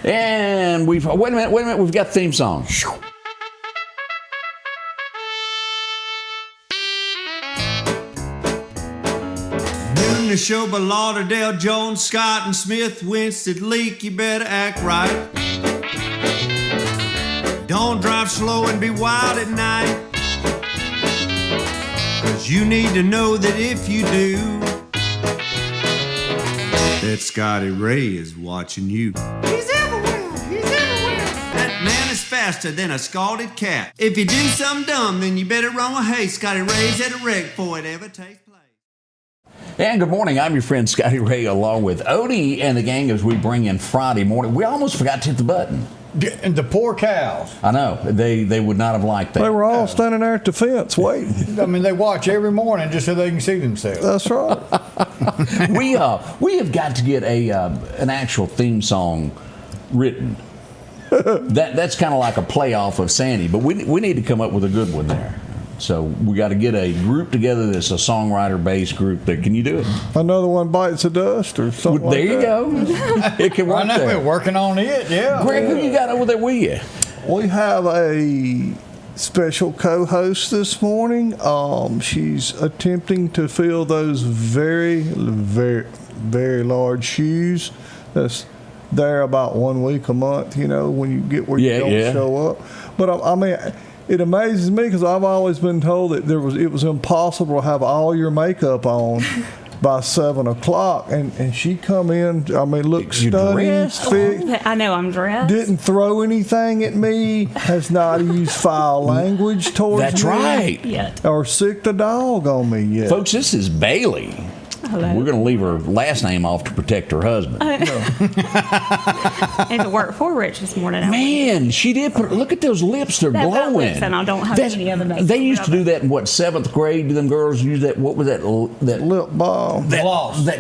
And wait a minute, we've got theme song. Doing the show by Lauderdale, Jones, Scott, and Smith, Winston, Leak, you better act right. Don't drive slow and be wild at night. 'Cause you need to know that if you do, that Scotty Ray is watching you. He's everywhere, he's everywhere. That man is faster than a scalded cat. If you do something dumb, then you better run with haste. Scotty Ray's at a wreck before it ever takes place. And good morning, I'm your friend Scotty Ray, along with Odie and the gang as we bring in Friday morning. We almost forgot to hit the button. And the poor cows. I know, they would not have liked that. They were all standing there at the fence waiting. I mean, they watch every morning just so they can see themselves. That's right. We have got to get an actual theme song written. That's kind of like a playoff of Sandy, but we need to come up with a good one there. So we got to get a group together that's a songwriter-based group. Can you do it? Another one bites the dust or something Well, there like that. you go. It can work. I know, there. we're working on it, yeah. Greg, who you got over there with you? We have a special co-host this morning. She's attempting to fill those very, very, very large shoes. That's there about 1 week a month, you know, when you get where you don't show up. But I mean, it amazes me because I've always been told that it was impossible to have all your makeup on by 7 o'clock, and she come in. I mean, look stunning, fit. I know I'm dressed. Didn't throw anything at me. Has not used foul language towards That's me. right. Yet. Or sicked a dog on me yet. Folks, this is Bailey. Hello. We're going to leave her last name off to protect her husband. And to work for Rich this morning. Man, she did look at those lips, they're glowing. Lips, and I don't have any other makeup. They used to do that in, 7th grade? Them girls use that, what was that? That lip balm. Gloss. Lip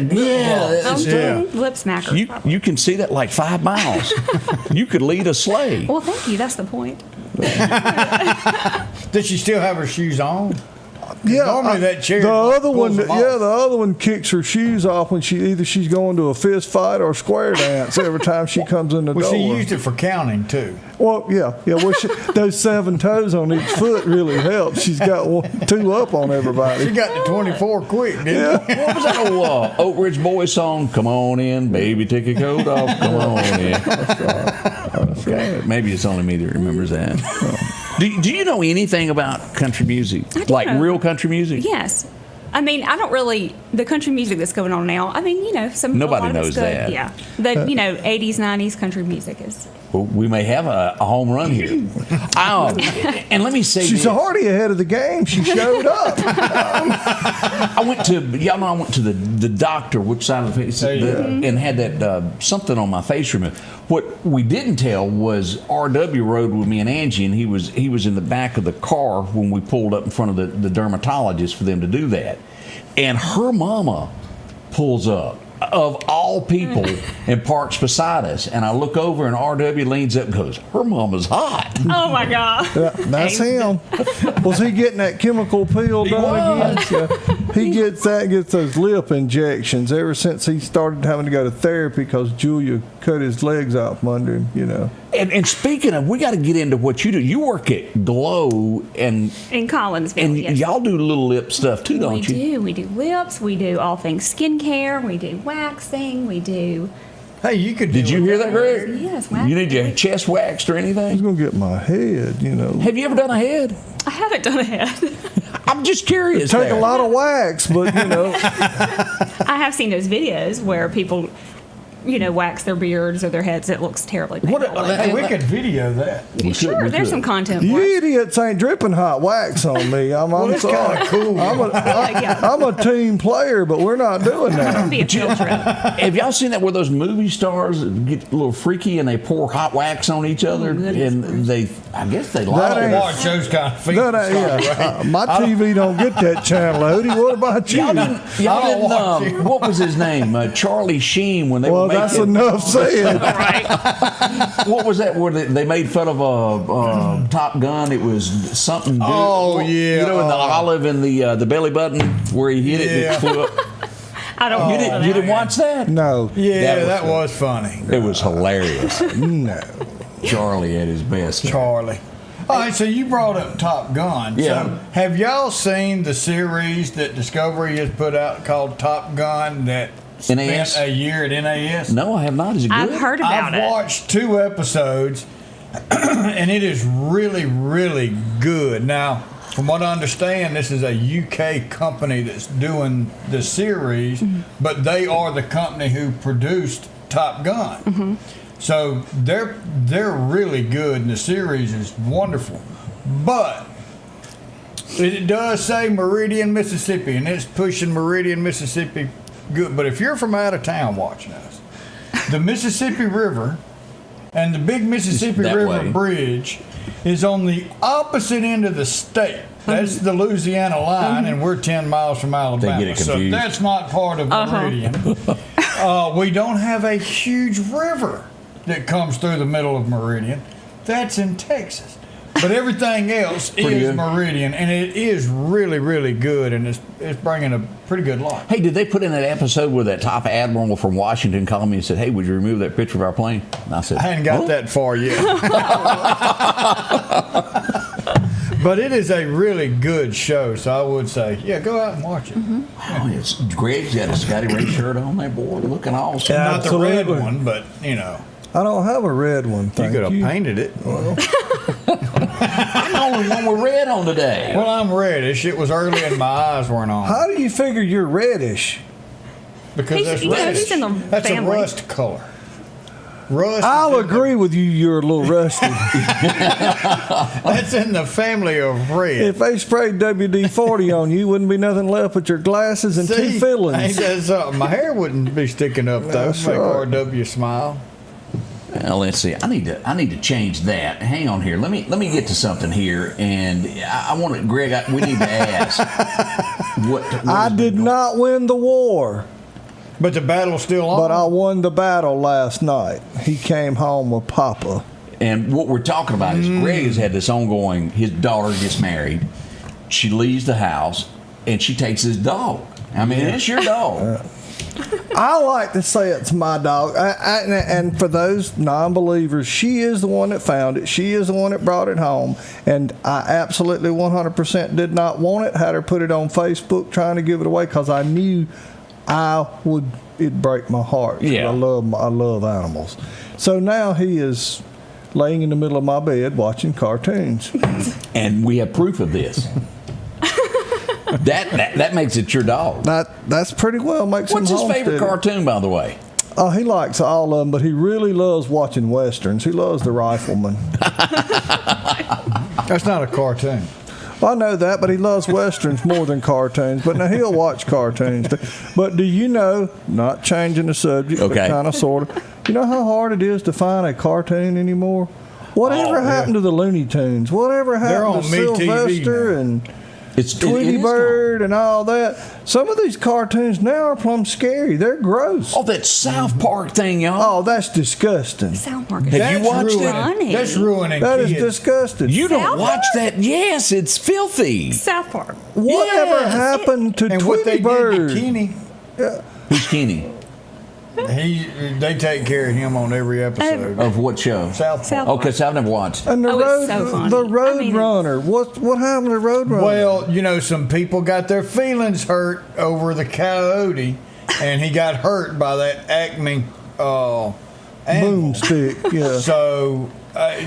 smacker. You can see that like 5 miles. You could lead a sleigh. Well, thank you. That's the point. Does she still have her shoes on? Yeah, normally that chair. The other one kicks her shoes off when she's going to a fist fight or a square dance every time she comes in the door. Well, she used it for counting too. Well, yeah. Well, those 7 toes on each foot really help. She's got 2 up on everybody. She got the 24 quick, didn't she? What was that old Oak Ridge Boys song? Come on in, baby, take your coat off. Come on in. That's right. Maybe it's only me that remembers that. Do you know anything about country music? Like real country music? Yes. I mean, I don't really, the country music that's going on now, I mean, you know, nobody knows that. Yeah. The, 80s, 90s country music is. Well, we may have a home run here. And let me say she's already ahead of the game. She showed up. I went to the doctor, which side of the face, and had that something on my face removed. What we didn't tell was R.W. rode with me and Angie, and he was in the back of the car when we pulled up in front of the dermatologist for them to do that. And her mama pulls up, of all people, and parks beside us. And I look over, and R.W. leans up and goes, her mama's hot. Oh, my God. That's him. Was he getting that chemical peel done again? Yeah. He gets those lip injections ever since he started having to go to therapy because Julia cut his legs out from under him, you know. And speaking of, we got to get into what you do. You work at Glow in Collinsville, and yes. y'all do little lip stuff too, don't you? We do lips. We do all things skincare. We do waxing. We do. Hey, you could. Did you hear that, Greg? Yes, waxing. You need your chest waxed or anything? He's gonna get my head, you know. Have you ever done a head? I haven't done a head. I'm just curious. Take a lot of wax, but you know. I have seen those videos where people, wax their beards or their heads. It looks terribly painful. Hey, we could video that. Sure, there's some content for You it. idiots ain't dripping hot wax on me. I'm That's sorry. kind of cool. I'm a team player, but we're not doing that. Be a field trip. Have y'all seen that where those movie stars get a little freaky and they pour hot wax on each other? And I guess they I like don't it. watch those kind of features. My TV don't get that channel, Odie. What about you? Y'all didn't, what was his name? Charlie Sheen when they were making... that's enough said. What was that where they made fun of Top Gun? It was something. Oh, yeah. You know, in the olive and the belly button where he hit it and it flew up. I don't. You didn't watch that? No. Yeah, That that was was funny. It was hilarious. No. Charlie at his best. Charlie. All right, so you brought up Top Gun. Yeah. So have y'all seen the series that Discovery has put out called Top Gun that spent NAS? a year at NAS? No, I have not. Is it good? I've heard about I've it. watched 2 episodes, and it is really, really good. Now, from what I understand, this is a UK company that's doing the series, but they are the company who produced Top Gun. So they're really good, and the series is wonderful. But it does say Meridian, Mississippi, and it's pushing Meridian, Mississippi good. But if you're from out of town watching us, the Mississippi River and the big Mississippi That River way. Bridge is on the opposite end of the state. That's the Louisiana line, and we're 10 miles from Alabama. They get it So confused. that's not part of Meridian. We don't have a huge river that comes through the middle of Meridian. That's in Texas. But everything else is good. Meridian, and it is really, really good, and it's bringing a pretty good lot. Hey, did they put in that episode where that top admiral from Washington called me and said, "Hey, would you remove that picture of our plane?" And I said, I hadn't got "Huh?" that far yet. But it is a really good show, so I would say, yeah, go out and watch it. Oh, it's Greg's got a Scotty Ray shirt on there, boy, looking awesome. Not the red Absolutely. one, but, you know, I don't have a red one, you thank could have you. painted it. I'm the only one with red on today. Well, I'm reddish. It was early and my eyes weren't on. How do you figure you're reddish? Because He's- that's you know, reddish. he's in the That's family. a rust color. Rust. I'll is in the- agree with you, you're a little rusty. That's in the family of red. If they sprayed WD-40 on you, wouldn't be nothing left but your glasses and 2 Ain't fillings. that something? My hair wouldn't be sticking up though. That's Make right. RW smile. Now, let's see. I need to change that. Hang on here. Let me get to something here, and I want to, Greg. We need to ask. What I did not win the war, But the battle's still on. but I won the battle last night. He came home with Papa. And what we're talking about is Greg has had this ongoing. His daughter gets married. She leaves the house, and she takes his dog. I mean, it's your dog. I like to say it's my dog. And for those non-believers, she is the one that found it. She is the one that brought it home. And I absolutely 100% did not want it. Had her put it on Facebook trying to give it away because I knew it'd break my heart. Yeah. I love animals. So now he is laying in the middle of my bed watching cartoons. And we have proof of this. That makes it your dog. That's pretty well makes What's him his favorite homesteaded. cartoon, by the way? Oh, he likes all of them, but he really loves watching westerns. He loves The Rifleman. That's not a cartoon. Well, I know that, but he loves westerns more than cartoons. But now he'll watch cartoons. But do you know, not changing the subject, Okay. but kind of sort of, you know how hard it is to find a cartoon anymore? Whatever happened to the Looney Tunes? Whatever They're happened to on MeTV Sylvester now. and It Tweety is Bird and all that? Some of these cartoons now are plumb scary. They're gross. gone. Oh, that South Park thing, y'all. Oh, that's disgusting. South Park. Have you That's watched it? ruining, that's ruining That is kids. disgusting. You don't South watch Park? that? Yes, it's filthy. South Park. Whatever Yes. happened to And what they Tweety did to Bird? Kenny, Who's Kenny? they take care of him on every episode. Of what show? South South Park. Okay, so I've never watched. And the Oh, road, it's so funny. the I Road mean, Runner. What happened to Road Runner? Well, you know, some people got their feelings hurt over the coyote, and he got hurt by that Acme animal. boomstick. Yeah. So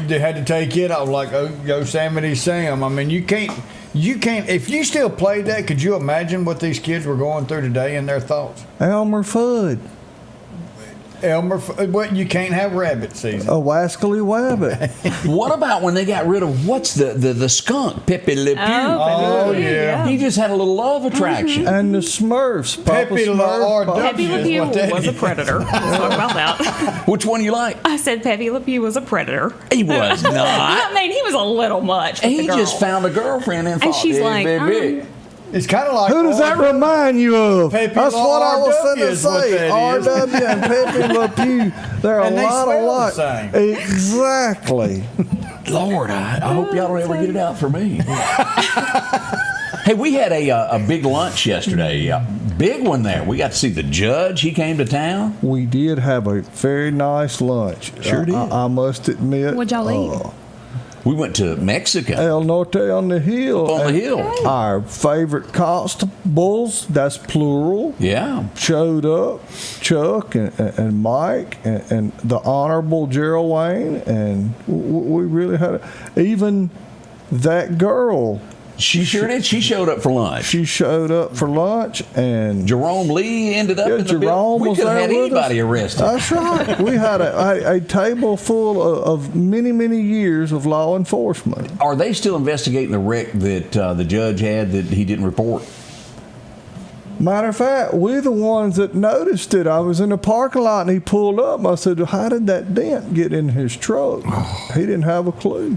they had to take it. I was like, "Oh, Yosemite Sam." I mean, you can't. If you still played that, could you imagine what these kids were going through today in their thoughts? Elmer Fudd. Elmer, what? You can't have rabbit season. A Wascally Wabbit. What about when they got rid of what's the skunk Pepe Le Pew? Oh, yeah. He just had a little love attraction. And the Smurfs. Papa Pepe Le Smurf. R. Papa- Pepe is Le Pew what that was a is. predator. Let's talk about that. Which one you like? I said Pepe Le Pew was a predator. He was I not. mean, he was a little much. With He the girl. just found a girlfriend and thought, she's "Hey, like, baby." It's kind of like Who does that remind you of? Pepe That's Le what I was RW going to is what say. that is. RW and Pepe Le Pew. They're And a they lot smell the alike. same. Exactly. Lord, I hope y'all don't ever get it out for me. Hey, we had a big lunch yesterday. big one there. We got to see the judge. He came to town. We did have a very nice lunch. Sure did. I must admit. What'd y'all eat? We went to Mexico. El Norte on the Hill. On the hill. Our favorite constables, that's plural, Yeah. showed up. Chuck and Mike and the Honorable Gerald Wayne, and we really had even that girl. She sure did. She showed up for lunch. She showed up for lunch, and Jerome Lee ended up in the Jerome building. We was could have there had with anybody us. arrested. That's right. We had a table full of many, many years of law enforcement. Are they still investigating the wreck that the judge had that he didn't report? Matter of fact, we're the ones that noticed it. I was in the parking lot and he pulled up. I said, how did that dent get in his truck? He didn't have a clue.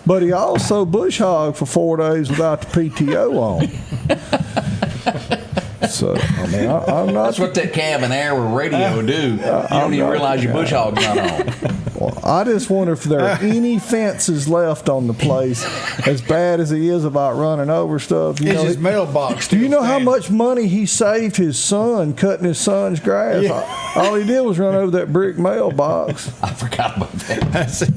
But he also bush hogged for 4 days without the PTO on. So, I mean, I'm not. That's what that cabin air or radio would do. You don't even realize your bush hog's not on. Well, I just wonder if there are any fences left on the place, as bad as he is about running over stuff. You It's know, his mailbox. do you know how standing. much money he saved his son cutting his son's grass? Yeah. All he did was run over that brick mailbox. I forgot about that.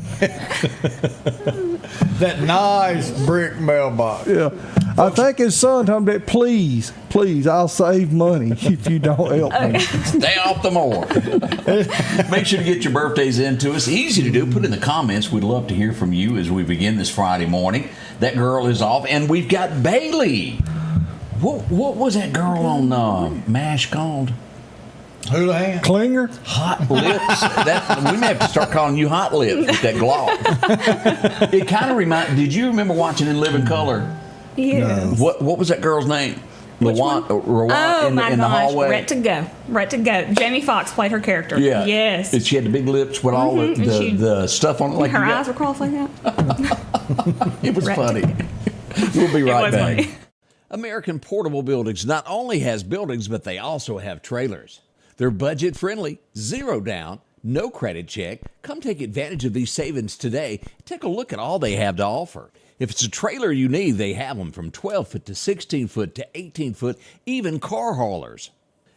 That nice brick mailbox. Yeah. I think his son told him that, please, I'll save money if you don't help me. Stay off the moor. Make sure to get your birthdays into us. Easy to do. Put in the comments. We'd love to hear from you as we begin this Friday morning. That girl is off, and we've got Bailey. What was that girl on MASH called? Houlihan. Klinger? Hot Lips. We may have to start calling you Hot Lips with that gloss. It kind of reminded. Did you remember watching In Living Color? Yes. What was that girl's name? Which one? Rwan in my the gosh, hallway. Right to go. Jamie Foxx played her character. Yeah. Yes. And she had the big lips with all And she- the stuff on it. Like her you got- eyes were crossed like that. It was Right. funny. We'll be right was back. funny. American Portable Buildings not only has buildings, but they also have trailers. They're budget friendly, zero down, no credit check. Come take advantage of these savings today. Take a look at all they have to offer. If it's a trailer you need, they have them from 12 foot to 16 foot to 18 foot, even car haulers.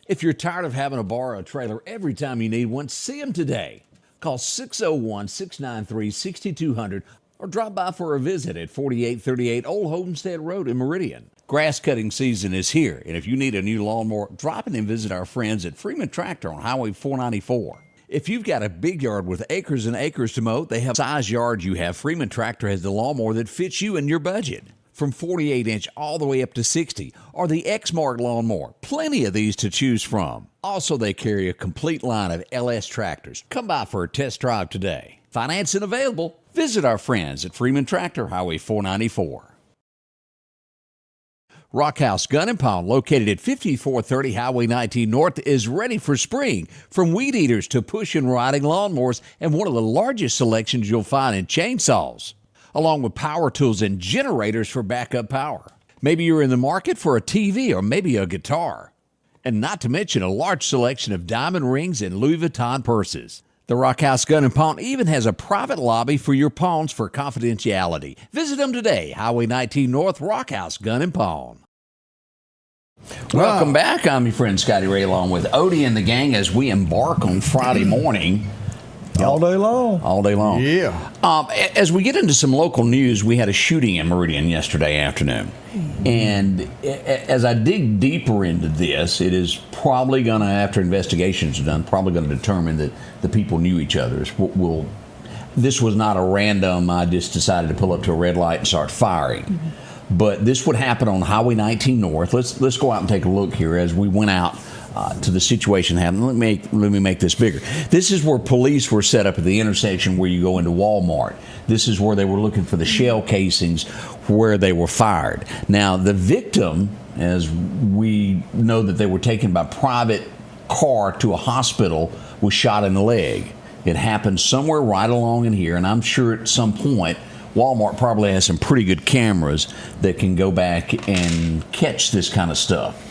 If you're tired of having to borrow a trailer every time you need one, see them today. Call 601-693-6200 or drop by for a visit at 4838 Old Homestead Road in Meridian. Grass cutting season is here, and if you need a new lawnmower, drop in and visit our friends at Freeman Tractor on Highway 494. If you've got a big yard with acres and acres to mow, they have size yard you have. Freeman Tractor has the lawnmower that fits you and your budget. From 48-inch all the way up to 60, or the X-Mark lawnmower. Plenty of these to choose from. Also, they carry a complete line of LS tractors. Come by for a test drive today. Financing available. Visit our friends at Freeman Tractor, Highway 494. Rockhouse Gun and Pound, located at 5430 Highway 19 North, is ready for spring. From weed eaters to push and riding lawnmowers, and one of the largest selections you'll find in chainsaws, along with power tools and generators for backup power. Maybe you're in the market for a TV or maybe a guitar. And not to mention a large selection of diamond rings and Louis Vuitton purses. The Rockhouse Gun and Pawn even has a private lobby for your pawns for confidentiality. Visit them today, Highway 19 North, Rockhouse Gun and Pawn. Welcome back. I'm your friend Scotty Ray, along with Odie and the gang, as we embark on Friday morning. All day long. All day long. Yeah. As we get into some local news, we had a shooting in Meridian yesterday afternoon. And as I dig deeper into this, it is probably going to, after investigations are done, probably going to determine that the people knew each other. This was not a random, I just decided to pull up to a red light and start firing. Mm-hmm. But this would happen on Highway 19 North. Let's go out and take a look here as we went out to the situation happening. Let me make this bigger. This is where police were set up at the intersection where you go into Walmart. This is where they were looking for the shell casings where they were fired. Now, the victim, as we know that they were taken by private car to a hospital, was shot in the leg. It happened somewhere right along in here, and I'm sure at some point Walmart probably has some pretty good cameras that can go back and catch this kind of stuff.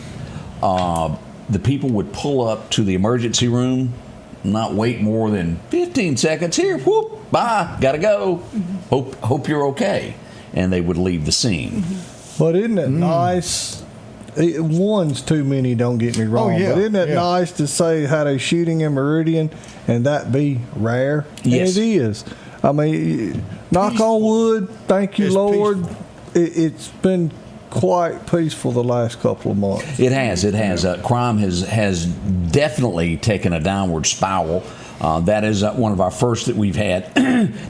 The people would pull up to the emergency room, not wait more than 15 seconds. Here, whoop, bye, gotta go. Hope you're okay. And they would leave the scene. But isn't it nice one's too many, don't get me wrong. yeah, But isn't it yeah. nice to say how they shooting in Meridian and that be rare? Yes. And it is. I mean, knock on wood, thank you, It's Lord. peaceful. It's been quite peaceful the last couple of months. It has. It has. Crime has definitely taken a downward spiral. That is one of our first that we've had.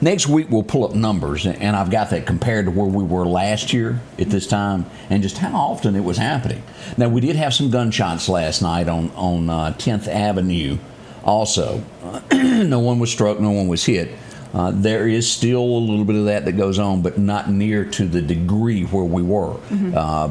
Next week we'll pull up numbers, and I've got that compared to where we were last year at this time, and just how often it was happening. Now we did have some gunshots last night on 10th Avenue. Also, no one was struck, no one was hit. There is still a little bit of that goes on, but not near to the degree where we were.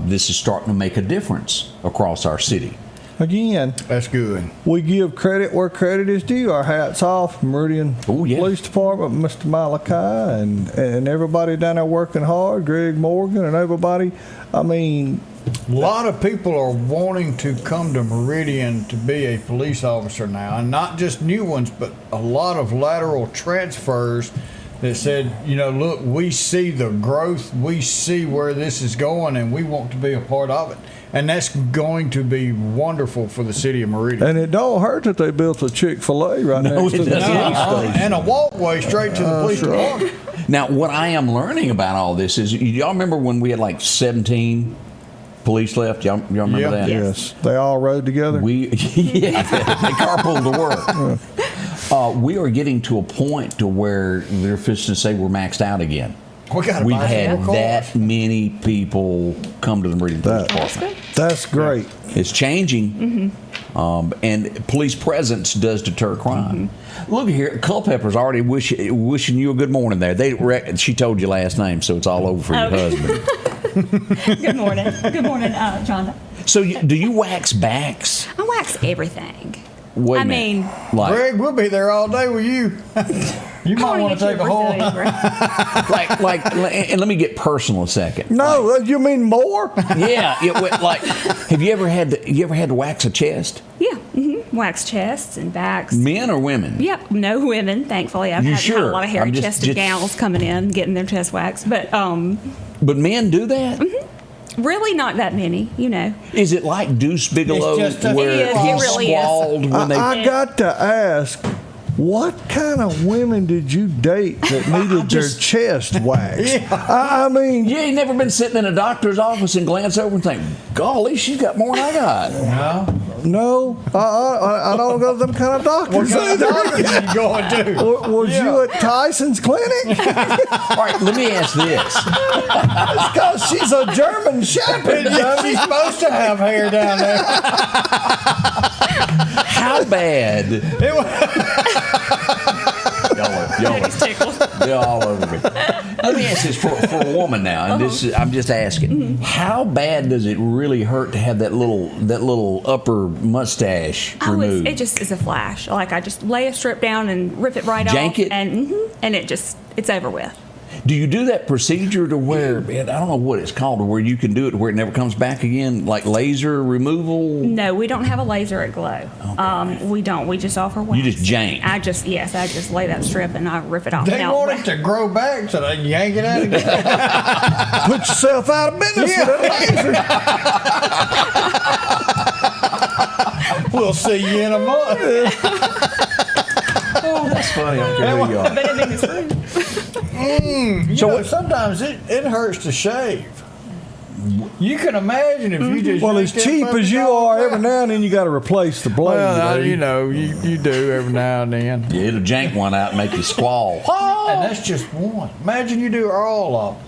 This is starting to make a difference across our city. Again, That's good. we give credit where credit is due. Our hats off, Meridian Oh, yeah. Police Department, Mr. Malachi, and everybody down there working hard, Greg Morgan and everybody. I mean, A lot of people are wanting to come to Meridian to be a police officer now, and not just new ones, but a lot of lateral transfers that said, you know, look, we see the growth, we see where this is going, and we want to be a part of it. And that's going to be wonderful for the city of Meridian. and it don't hurt that they built a Chick-fil-A right No, next it to the doesn't. police station. And a walkway straight to the police sure. department. Now, what I am learning about all this is, y'all remember when we had like 17 police left? Y'all remember Yeah. that? Yes, they all rode together. We, yeah, they carpooled to work. We are getting to a point to where they're fixing to say we're maxed out again. We got to We've buy some had more that cars. many people come to the Meridian Police That- Department. That's great. It's changing, and police presence does deter crime. Look here, Culpepper's already wishing you a good morning there. She told you last name, so it's all over for your Oh. husband. Good morning. Good morning, Jonathan. So, do you wax backs? I wax everything. Wait a I minute. mean, like, Greg, we'll be there all day with you. You I might wanna want to get take you a whole. Brazilian bread. and let me get personal a second. No, you mean more? Yeah, have you ever had to wax a chest? Yeah, wax chests and backs. Men or women? Yep, no women. Thankfully, I've You had a sure? lot of I'm hairy-chested just- gals coming in getting their chest waxed, but But men do that? really not that many. You know, Is it like Deuce Bigelow It's just a- where It is, he it really is. squalled when they? I got to ask, what kind of women did you date that needed their chest waxed? I mean, You ain't never been sitting in a doctor's office and glance over and think, golly, she's got more than I got. No. no, I don't go to them kind of What doctors kind of either. doctor are you going to? Was you at Tyson's clinic? All right, let me ask this. It's because she's a German Shepherd. She's supposed to have hair down there. How bad? Y'all are all over me. Let me ask this for a woman now, and I'm just asking: how bad does it really hurt to have that little upper mustache removed? it just is a flash. Like I just lay a strip down and rip it right Jank off, it? and it's over with. Do you do that procedure to where, man, I don't know what it's called, to where you can do it to where it never comes back again, like laser removal? No, we don't have a laser at Glow. We don't. We just offer wax. You just jank. I just lay that strip and I rip it off. They Now, want it to grow back so they can yank it out again. Put yourself out of business with a laser. We'll see you in a month. Oh, that's funny. I don't care who you are. but I mean, it's true. Sometimes it hurts to shave. You can imagine if you just Well, as yanked that cheap puppy as you dog are, back. every now and then you got to replace the blade. Well, eh? you know, you do every now and then. Yeah, it'll jank one out and make you squall. And that's just one. Imagine you do all of them.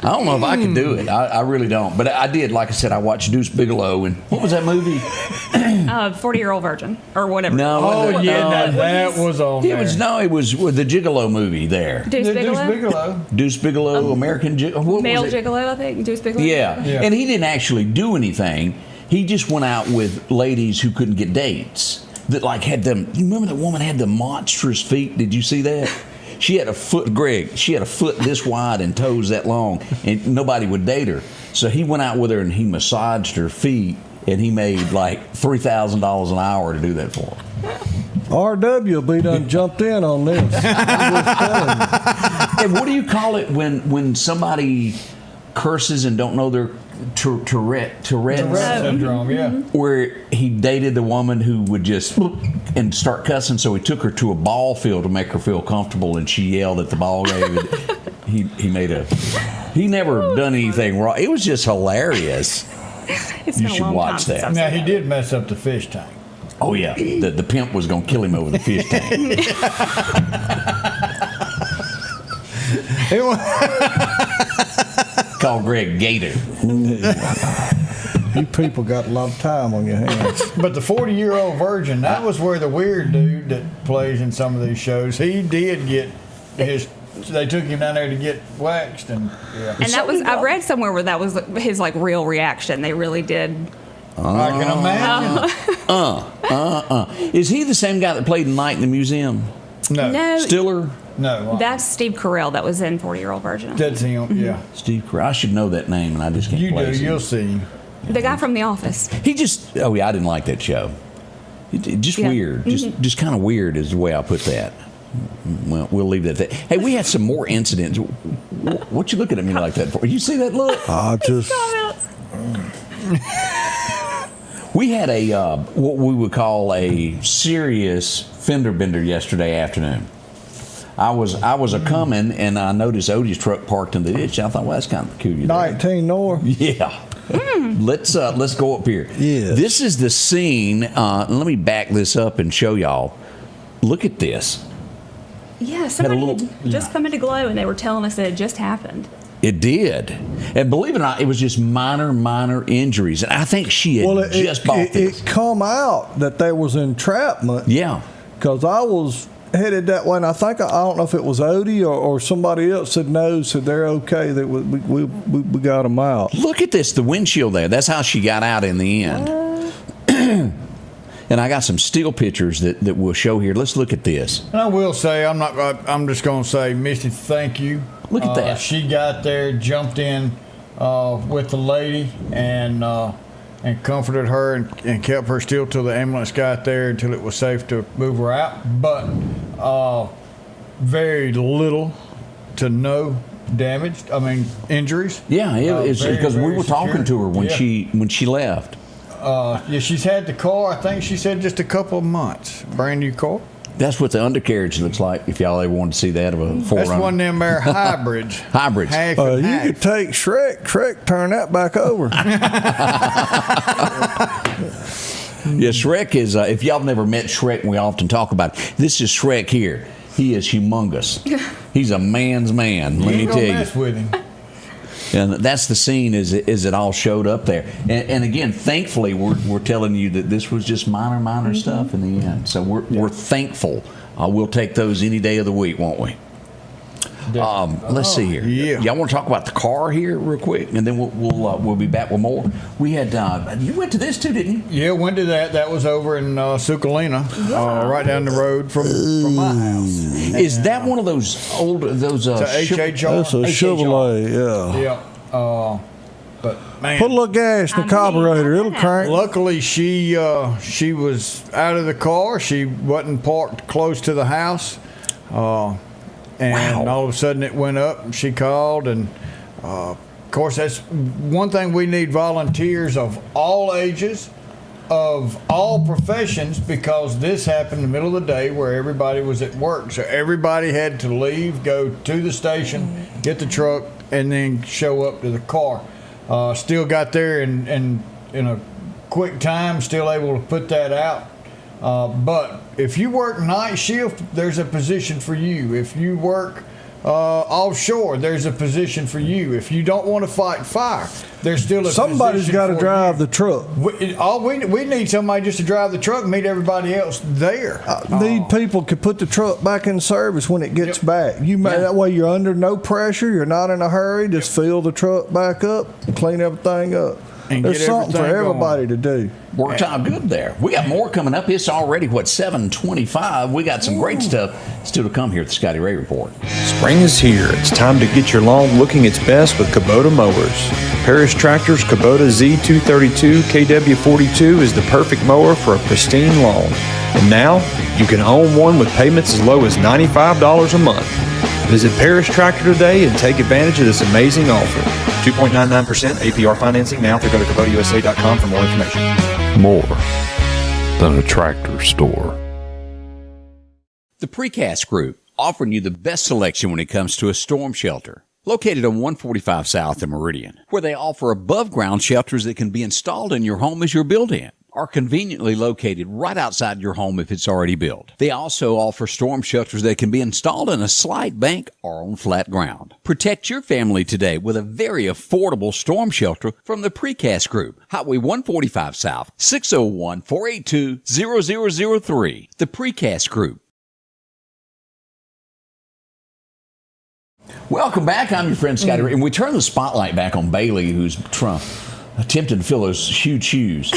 I don't know if I could do it. I really don't. But I did. Like I said, I watched Deuce Bigelow, and what was that movie? 40-Year-Old Virgin or whatever. No. Oh, no, yeah, no. that was on It there. was with the Gigolo movie there. Deuce Bigelow? Bigelow. Deuce Bigelow, American Gigolo. Male Gigolo, I think. Deuce Bigelow. Yeah. Yeah. And he didn't actually do anything. He just went out with ladies who couldn't get dates. That like had them. You remember that woman had the monstrous feet? Did you see that? She had a foot, Greg. She had a foot this wide and toes that long, and nobody would date her. So he went out with her and he massaged her feet, and he made like $3,000 an hour to do that for her. RW will be done jumped in on this. I'm just telling you. And what do you call it when somebody curses and don't know they're Tourette Oh. syndrome, yeah. where he dated the woman who would just and start cussing, so he took her to a ball field to make her feel comfortable, and she yelled at the ball game. He never done anything wrong. It was just hilarious. It's You been a should long watch time since that. I've Now, seen he it. did mess up the fish tank. Oh yeah, the pimp was gonna kill him over the fish tank. Called Greg Gator. You people got a lot of time on your hands. But the 40-year-old virgin, that was where the weird dude that plays in some of these shows, he did get his. They took him down there to get waxed, and yeah. And that was, I read somewhere where that was his like real reaction. They really did. I can imagine. Is he the same guy that played Night in the Museum? No, Stiller? no, That's Steve Carell that was in 40-Year-Old Virgin. that's him. Yeah, Steve Carell. I should know that name, and I just can't you do. place You'll it. see him. The guy from The Office. He just. Oh yeah, I didn't like that show. Just Yeah. weird. Just kind of weird is the way I put that. Well, we'll leave that there. Hey, we had some more incidents. What you looking at me like that for? You see that look? I just, We had a what we would call a serious fender bender yesterday afternoon. I was a coming and I noticed Odie's truck parked in the ditch. I thought, well, that's kind of peculiar. 19 North. Yeah. Let's go up here. Yes. This is the scene. Let me back this up and show y'all. Look at this. Yeah, somebody little- had just come into Glow and they were telling us that it just happened. It did, and believe it or not, it was just minor injuries. And I think she had Well, just bought this. it come out that there was entrapment. Yeah. Because I was headed that way, and I think I don't know if it was Odie or somebody else said no, said they're okay. That we got them out. Look at this, the windshield there. That's how she got out in the end. And I got some still pictures that we'll show here. Let's look at this. And I will say, I'm just going to say, Misty, thank you. Look at that. She got there, jumped in with the lady, and comforted her and kept her still till the ambulance got there until it was safe to move her out. But very little to no damage. I mean, injuries. Yeah, it's Very, because we very were talking secure. to her when Yeah. she left. Yeah, she's had the car, I think she said, just a couple of months. Brand new car. That's what the undercarriage looks like. If y'all ever wanted to see that of a That's 4Runner. one of them there hybrids. Hybrids. Half and You half. could take Shrek, turn that back over. Yeah, Shrek is. If y'all have never met Shrek, and we often talk about it, this is Shrek here. He is humongous. He's a man's man. Let me Ain't tell gonna you. mess with him. And that's the scene. Is it all showed up there? And again, thankfully, we're telling you that this was just minor stuff in the end. So we're thankful. We'll take those any day of the week, won't we? Let's see here. yeah. Y'all want to talk about the car here real quick, and then we'll be back with more. We had you went to this too, didn't you? Yeah, went to that. That was over in Sukalina, right down the road from my house. Is that one of those old It's a HHR. That's a Chevrolet, yeah. Yeah. But man, Put a little gas in the carburetor, it'll crank. luckily she was out of the car. She wasn't parked close to the house. And all of a sudden it went up, and she called, and of course that's one thing we need: volunteers of all ages, of all professions, because this happened in the middle of the day where everybody was at work, so everybody had to leave, go to the station, get the truck, and then show up to the car. Still got there in a quick time, still able to put that out. But if you work night shift, there's a position for you. If you work offshore, there's a position for you. If you don't want to fight fire, there's still a Somebody's position got to for drive you. the truck. We need somebody just to drive the truck and meet everybody else there. Need people can put the truck back in service when it gets back. That way you're under no pressure. You're not in a hurry. Just fill the truck back up, clean everything up. And There's get something for everything everybody to do. Worked out good there. We got more coming up. It's already 7:25. We got some great stuff still to come here at the Scotty Ray Report. Spring is here. It's time to get your lawn looking its best with Kubota mowers. Parish Tractor's Kubota Z232 KW42 is the perfect mower for a pristine lawn. And now, you can own one with payments as low as $95 a month. Visit Parish Tractor today and take advantage of this amazing offer. 2.99% APR financing now through go to KubotaUSA.com for more information. More than a tractor store. The Precast Group, offering you the best selection when it comes to a storm shelter. Located on 145 South in Meridian, where they offer above-ground shelters that can be installed in your home as you're built in, are conveniently located right outside your home if it's already built. They also offer storm shelters that can be installed in a slight bank or on flat ground. Protect your family today with a very affordable storm shelter from the Precast Group. Highway 145 South, 601-482-0003. The Precast Group. Welcome back. I'm your friend Scotty Ray, and we turn the spotlight back on Bailey, who's attempting to fill those huge shoes.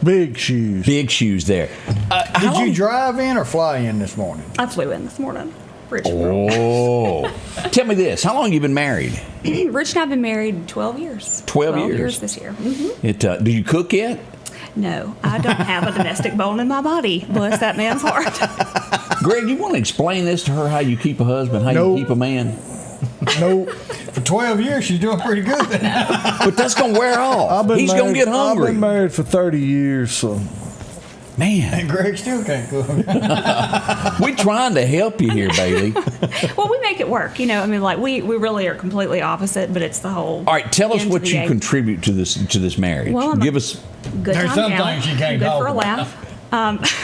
Big shoes. Big shoes there. Did you drive in or fly in this morning? I flew in this morning. Rich, Oh. Tell me this. How long have you been married? Rich and I have been married 12 years. 12 years. 12 years this year. Mm-hmm. Do you cook yet? No, I don't have a domestic bone in my body. Bless that man's heart. Greg, you want to explain this to her, how you keep a husband, how Nope. you keep a man? No. For 12 years, she's doing pretty good. But that's going to wear off. He's going to get hungry. I've been married for 30 years, so. Man, And Greg still can't cook. we're trying to help you here, Bailey. Well, we make it work. You know, I mean, like we really are completely opposite, but it's the whole. All right, tell us end what of the you game. contribute to this marriage. Well, I'm Give us. Good There's time some gal. things you can't Good talk for a about. laugh.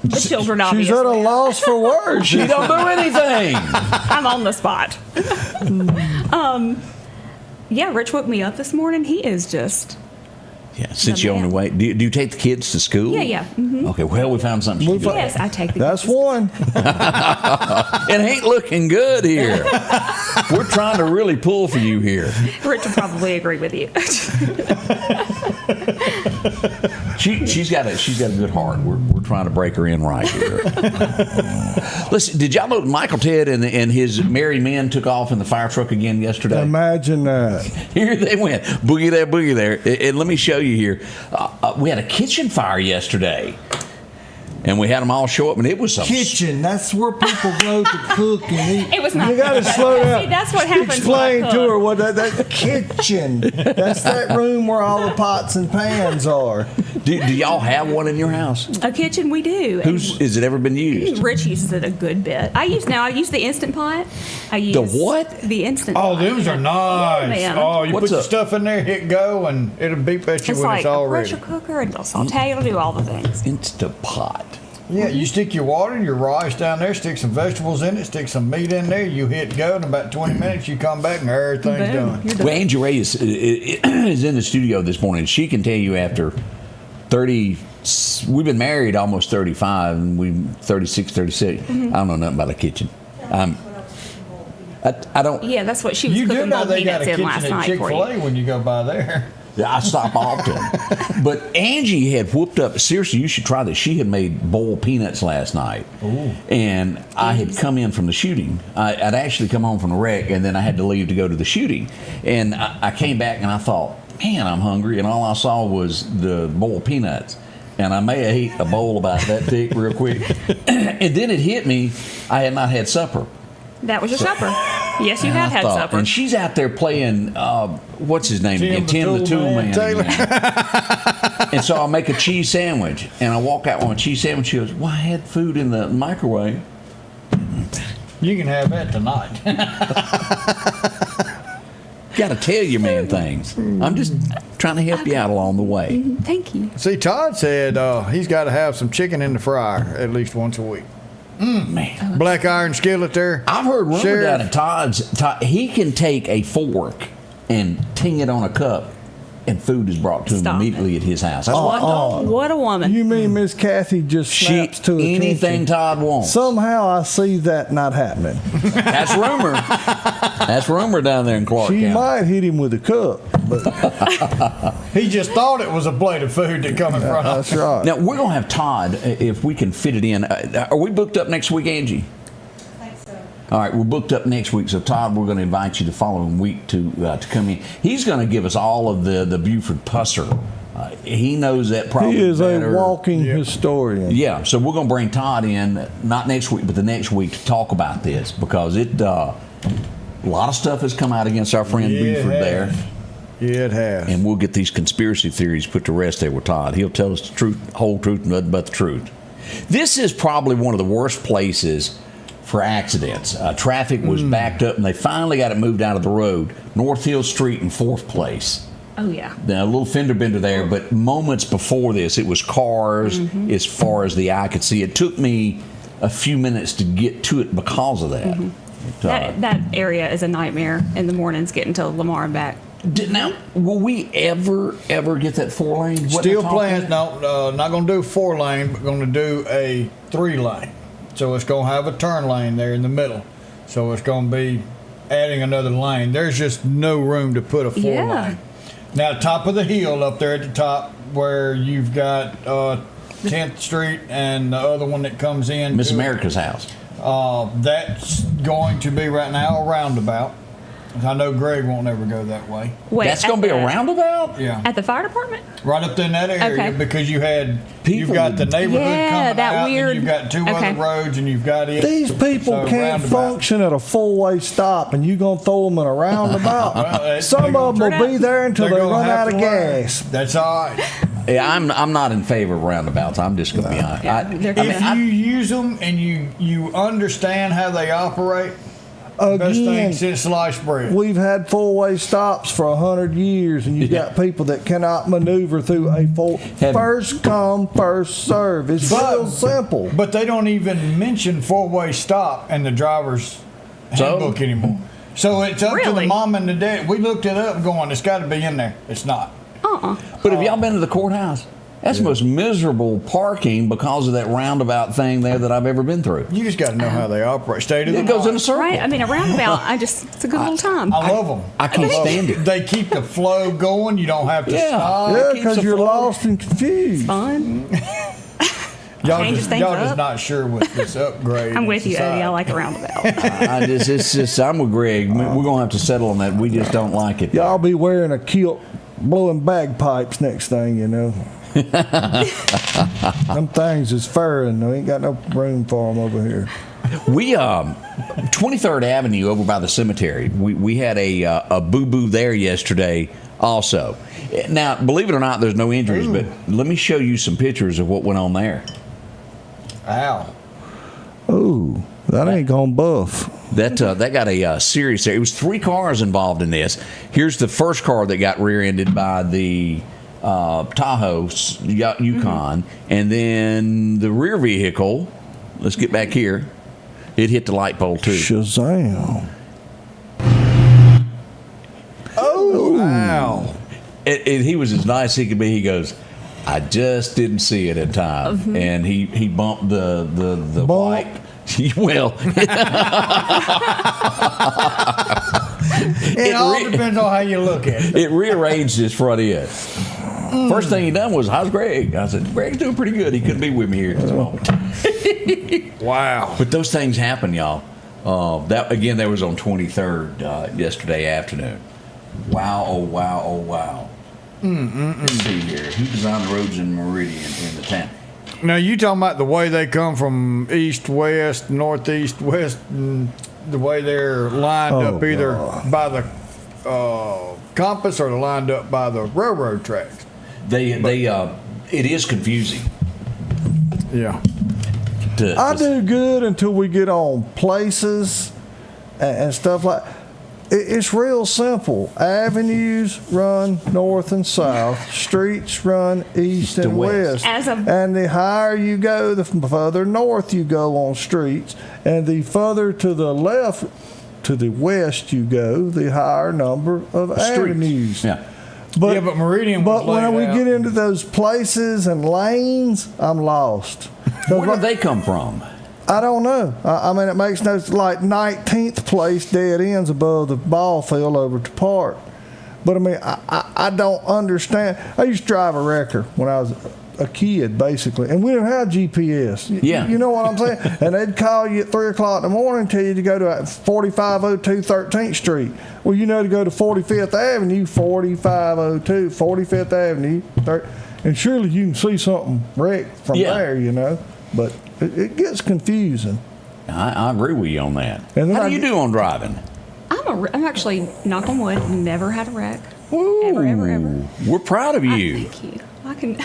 The children, obviously. She's at a loss for words. She don't do anything. I'm on the spot. Yeah, Rich woke me up this morning. He is just. Yeah, since you're on the way, do you take the kids to school? Yeah. Mm-hmm. Okay, well, we found something she can do. Yes, I take the. That's one. It ain't looking good here. We're trying to really pull for you here. Rich would probably agree with you. She's got a good heart. We're trying to break her in right here. Listen, did y'all know Michael Ted and his merry men took off in the fire truck again yesterday? Imagine that. Here they went, boogie there. And let me show you here. We had a kitchen fire yesterday, and we had them all show up, and it was some Kitchen, that's where people go to cook and eat. It was not. You got to slow down. See, that's what happens. Explain when I to cook. her what that kitchen. That's that room where all the pots and pans are. Do y'all have one in your house? A kitchen, we do. Has it ever been used? Rich uses it a good bit. I use the Instant Pot. I use The what? The Instant Oh, Pot. those are nice. man. Oh, you What's put your up? stuff in there, hit go, and it'll beep at you It's when like it's all a ready. pressure cooker, and it'll saute, it'll do all the things. Instapot. Yeah, you stick your water, your rice down there, stick some vegetables in it, stick some meat in there, you hit go, in about 20 minutes you come back and everything's Boom. done. You're done. Well, Angie Ray is in the studio this morning. She can tell you after 30, we've been married almost 35, and we 36, 36. I don't know nothing about a kitchen. I don't. Yeah, that's what she was You do cooking know boiled they got peanuts a in last kitchen at night for Chick-fil-A you. when you go by there. I stop often. But Angie had whooped up. Seriously, you should try this. She had made boiled peanuts last night. Ooh. And I had come in from the shooting. I'd actually come home from the wreck, and then I had to leave to go to the shooting. And I came back, and I thought, man, I'm hungry. And all I saw was the boiled peanuts. And I may have ate a bowl about that thick real quick. And then it hit me, I had not had supper. That was your supper. Yes, you had supper. And she's out there playing, what's his name again? Tim the Tool Man. Taylor. And so I'll make a cheese sandwich, and I walk out with a cheese sandwich. She goes, well, I had food in the microwave. You can have that tonight. Got to tell your man things. I'm just trying to help you out along the way. Thank you. See, Todd said he's got to have some chicken in the fryer at least once a week. Man, Black iron skillet there. I've heard rumor Sheriff. down at Todd's. He can take a fork and ting it on a cup, and food is brought to him Stop immediately at his house. That's what What a woman. You mean Miss Kathy just she snaps to attention? anything Todd wants. Somehow I see that not happening. That's rumor. That's rumor down there in Clark She County. might hit him with a cup, but He just thought it was a plate of food that come in front of that's him. right. Now we're gonna have Todd if we can fit it in. Are we booked up next week, Angie? I think so. All right, we're booked up next week. So Todd, we're going to invite you the following week to come in. He's going to give us all of the Buford pusser. He knows that probably He is better. a walking historian. Yeah, so we're going to bring Todd in not next week, but the next week to talk about this because A lot of stuff has come out against our friend Buford there. Yeah, it has. And we'll get these conspiracy theories put to rest there with Todd. He'll tell us the truth, whole truth, and nothing but the truth. This is probably one of the worst places for accidents. Traffic was backed up, and they finally got it moved out of the road. North Hill Street in 4th place. Oh, yeah. Now, a little fender bender there, but moments before this, it was cars as far as the eye could see. It took me a few minutes to get to it because of that. That area is a nightmare in the mornings getting to Lamar and back. Now, will we ever get that 4-lane? Still plans, no, not going to do 4-lane, but going to do a 3-lane. So it's going to have a turn lane there in the middle. So it's going to be adding another lane. There's just no room to put a 4-lane. Now, top of the hill up there at the top where you've got 10th Street and the other one that comes in. Miss America's house. That's going to be right now a roundabout. I know Greg won't ever go that way. Wait, that's going to be a roundabout? Yeah. At the fire department? Right up there in that area because you've got the neighborhood coming that out weird, and you've got 2 other roads and you've got it. These people can't function at a 4-way stop, and you gonna throw them in a roundabout. Well, some of them will be there until they run out of gas. That's all right. Yeah, I'm not in favor of roundabouts. I'm just going to be honest. If you use them and you understand how they operate, best thing since sliced bread. We've had 4-way stops for 100 years, and you've got people that cannot maneuver through a first come, first serve. It's real simple. But they don't even mention 4-way stop in the driver's handbook anymore. So it's up to the mom and the dad. We looked it up going, it's got to be in there. It's not. But have y'all been to the courthouse? That's the most miserable parking because of that roundabout thing there that I've ever been through. You just got to know how they operate. Stay to the It goes in a circle. Right. I mean, a roundabout, it's a good little time. I love them. I can't stand it. They keep the flow going. You don't have to stop. Yeah, because you're lost and confused. Fun. Y'all just not sure with this upgrade. I'm with you, Eddie. I like a roundabout. I'm with Greg. We're going to have to settle on that. We just don't like it. Y'all be wearing a kilt, blowing bagpipes next thing, you know. Them things is fur, and we ain't got no room for them over here. We 23rd Avenue over by the cemetery. We had a boo-boo there yesterday also. Now, believe it or not, there's no injuries, but let me show you some pictures of what went on there. Ow. Ooh, that ain't gonna buff. That got a serious. It was 3 cars involved in this. Here's the first car that got rear-ended by the Tahoe Yukon, and then the rear vehicle. Let's get back here. It hit the light pole too. Shazam! Oh, wow! He was as nice as he could be. He goes, I just didn't see it in time, and he bumped the white. Well, it all depends on how you look at it. It rearranged his front end. First thing he done was, how's Greg? I said, Greg's doing pretty good. He couldn't be with me here at this moment. Wow. But those things happen, y'all. That was on 23rd yesterday afternoon. Wow, oh wow, oh wow. Let's see here. Who designed the roads in Meridian in the town? Now, you talking about the way they come from east, west, northeast, west, and the way they're lined up either by the compass or they're lined up by the railroad tracks. It is confusing. Yeah. I do good until we get on places and stuff like. It's real simple. Avenues run north and south. Streets run east and west. And the higher you go, the further north you go on streets. And the further to the left, to the west you go, the higher number of avenues. Yeah. But Meridian. But when we get into those places and lanes, I'm lost. Where do they come from? I don't know. I mean, it makes no, like 19th place dead ends above the ball field over to Park. But I mean, I don't understand. I used to drive a wrecker when I was a kid, basically, and we didn't have GPS. Yeah. You know what I'm saying? And they'd call you at 3 o'clock in the morning and tell you to go to 4502 13th Street. Well, you know, to go to 45th Avenue, 4502, 45th Avenue, and surely you can see something wrecked from there, you know. But it gets confusing. I agree with you on that. And then How do you do on driving? I'm a I'm actually, knock on wood, never had a wreck. Woo. Ever. We're proud of you. Thank you. I can,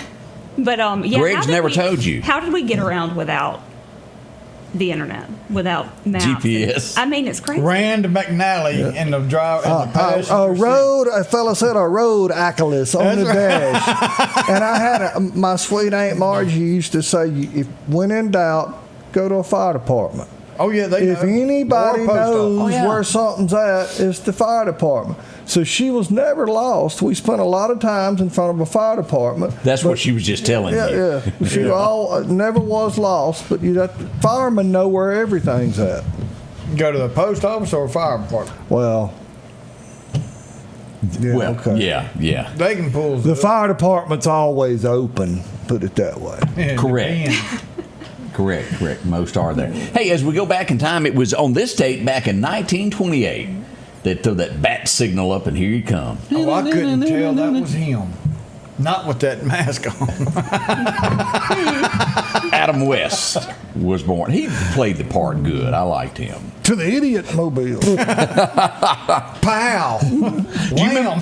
but yeah. Greg's how did never told you. How did we get around without the internet, without maps? GPS. I mean, it's crazy. Rand McNally in the drive. In the passenger A seat. road, a fella said a road Oculus on the dash. And I had my sweet Aunt Margie used to say, if when in doubt, go to a fire department. Oh yeah, they If know. anybody Or post office. knows Oh, yeah. where something's at, it's the fire department. So she was never lost. We spent a lot of times in front of a fire department. That's what she was just telling you. Yeah. She never was lost, but firemen know where everything's at. Go to the post office or fire department. Well, yeah, Well, okay. yeah. They can pull The fire department's always open, put it that way. Correct. Correct. Most are there. Hey, as we go back in time, it was on this date back in 1928 that threw that bat signal up, and here you come. Oh, I couldn't tell that was him. Not with that mask on. Adam West was born. He played the part good. I liked him. To the idiot mobile. Pow! Wham!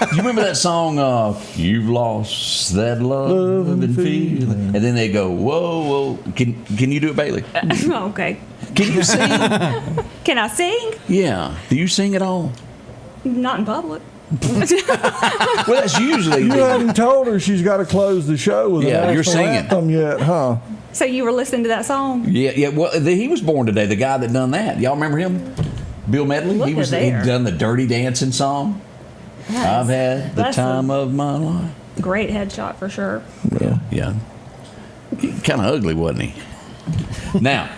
Do you remember that song, You've Lost That Love and Feeling? And then they go, whoa. Can you do it, Bailey? Okay. Can you sing? Can I sing? Yeah. Do you sing at all? Not in public. Well, that's usually. You hadn't told her she's got to close the show with Yeah, an you're national singing. anthem yet, huh? So you were listening to that song? Yeah. Well, he was born today. The guy that done that. Y'all remember him? Bill Medley. Look He'd at there. done the Dirty Dancing song. I've had the That's time of my life. Great headshot for sure. Yeah. Kind of ugly, wasn't he? Now,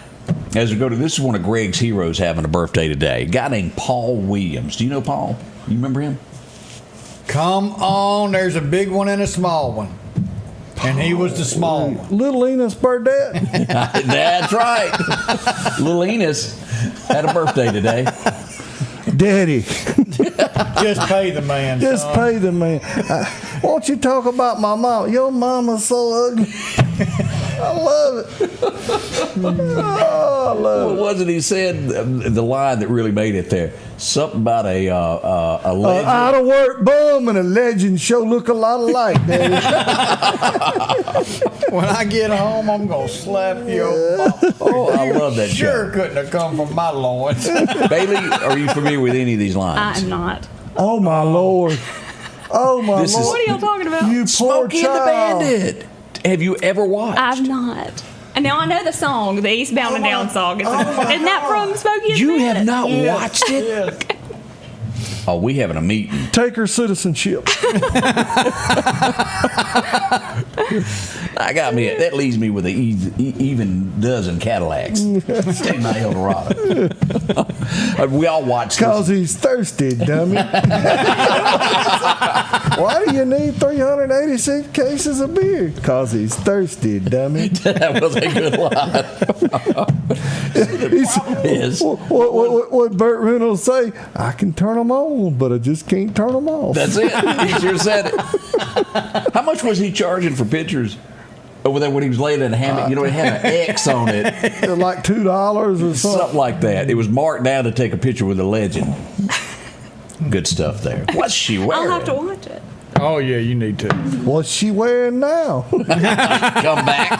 as we go to this is one of Greg's heroes having a birthday today. A guy named Paul Williams. Do you know Paul? You remember him? Come on, there's a big one and a small one. And he was the small one. Little Enos Burdette. That's right. Little Enos had a birthday today. Daddy, Just pay the man. just son. pay the man. Won't you talk about my mom? Your mama's so ugly. I love it. Oh, I love What was it he said? The line that really made it there. Something about a legend. Out of work bum and a legend show look a lot alike, Daddy. When I get home, I'm going to slap your mom. Oh, I love that Sure show. couldn't have come from my loins. Bailey, are you familiar with any of these lines? I'm not. Oh my Lord. Oh my This is- Lord. What are y'all talking about? You poor Smokey and the child. Bandit. Have you ever watched? I've not. And now I know the song, the Eastbound and Down song. Isn't that from Smokey and the You Bandit? have not watched it? Yes. Oh, we having a meeting. Take her citizenship. I got me. That leaves me with an even dozen Cadillacs. Take my Eldorado. We all watched this. Because he's thirsty, dummy. Why do you need 386 cases of beer? Because he's thirsty, dummy. That was a good line. Is What Burt Reynolds say? I can turn them on, but I just can't turn them off. that's it. He sure said it. How much was he charging for pictures over there when he was laying in a hammock? You know, it had an X on it, Like $2 or something. something like that. It was marked down to take a picture with a legend. Good stuff there. What's she wearing? I'll have to watch it. Oh, yeah, you need to. What's she wearing now? Come back.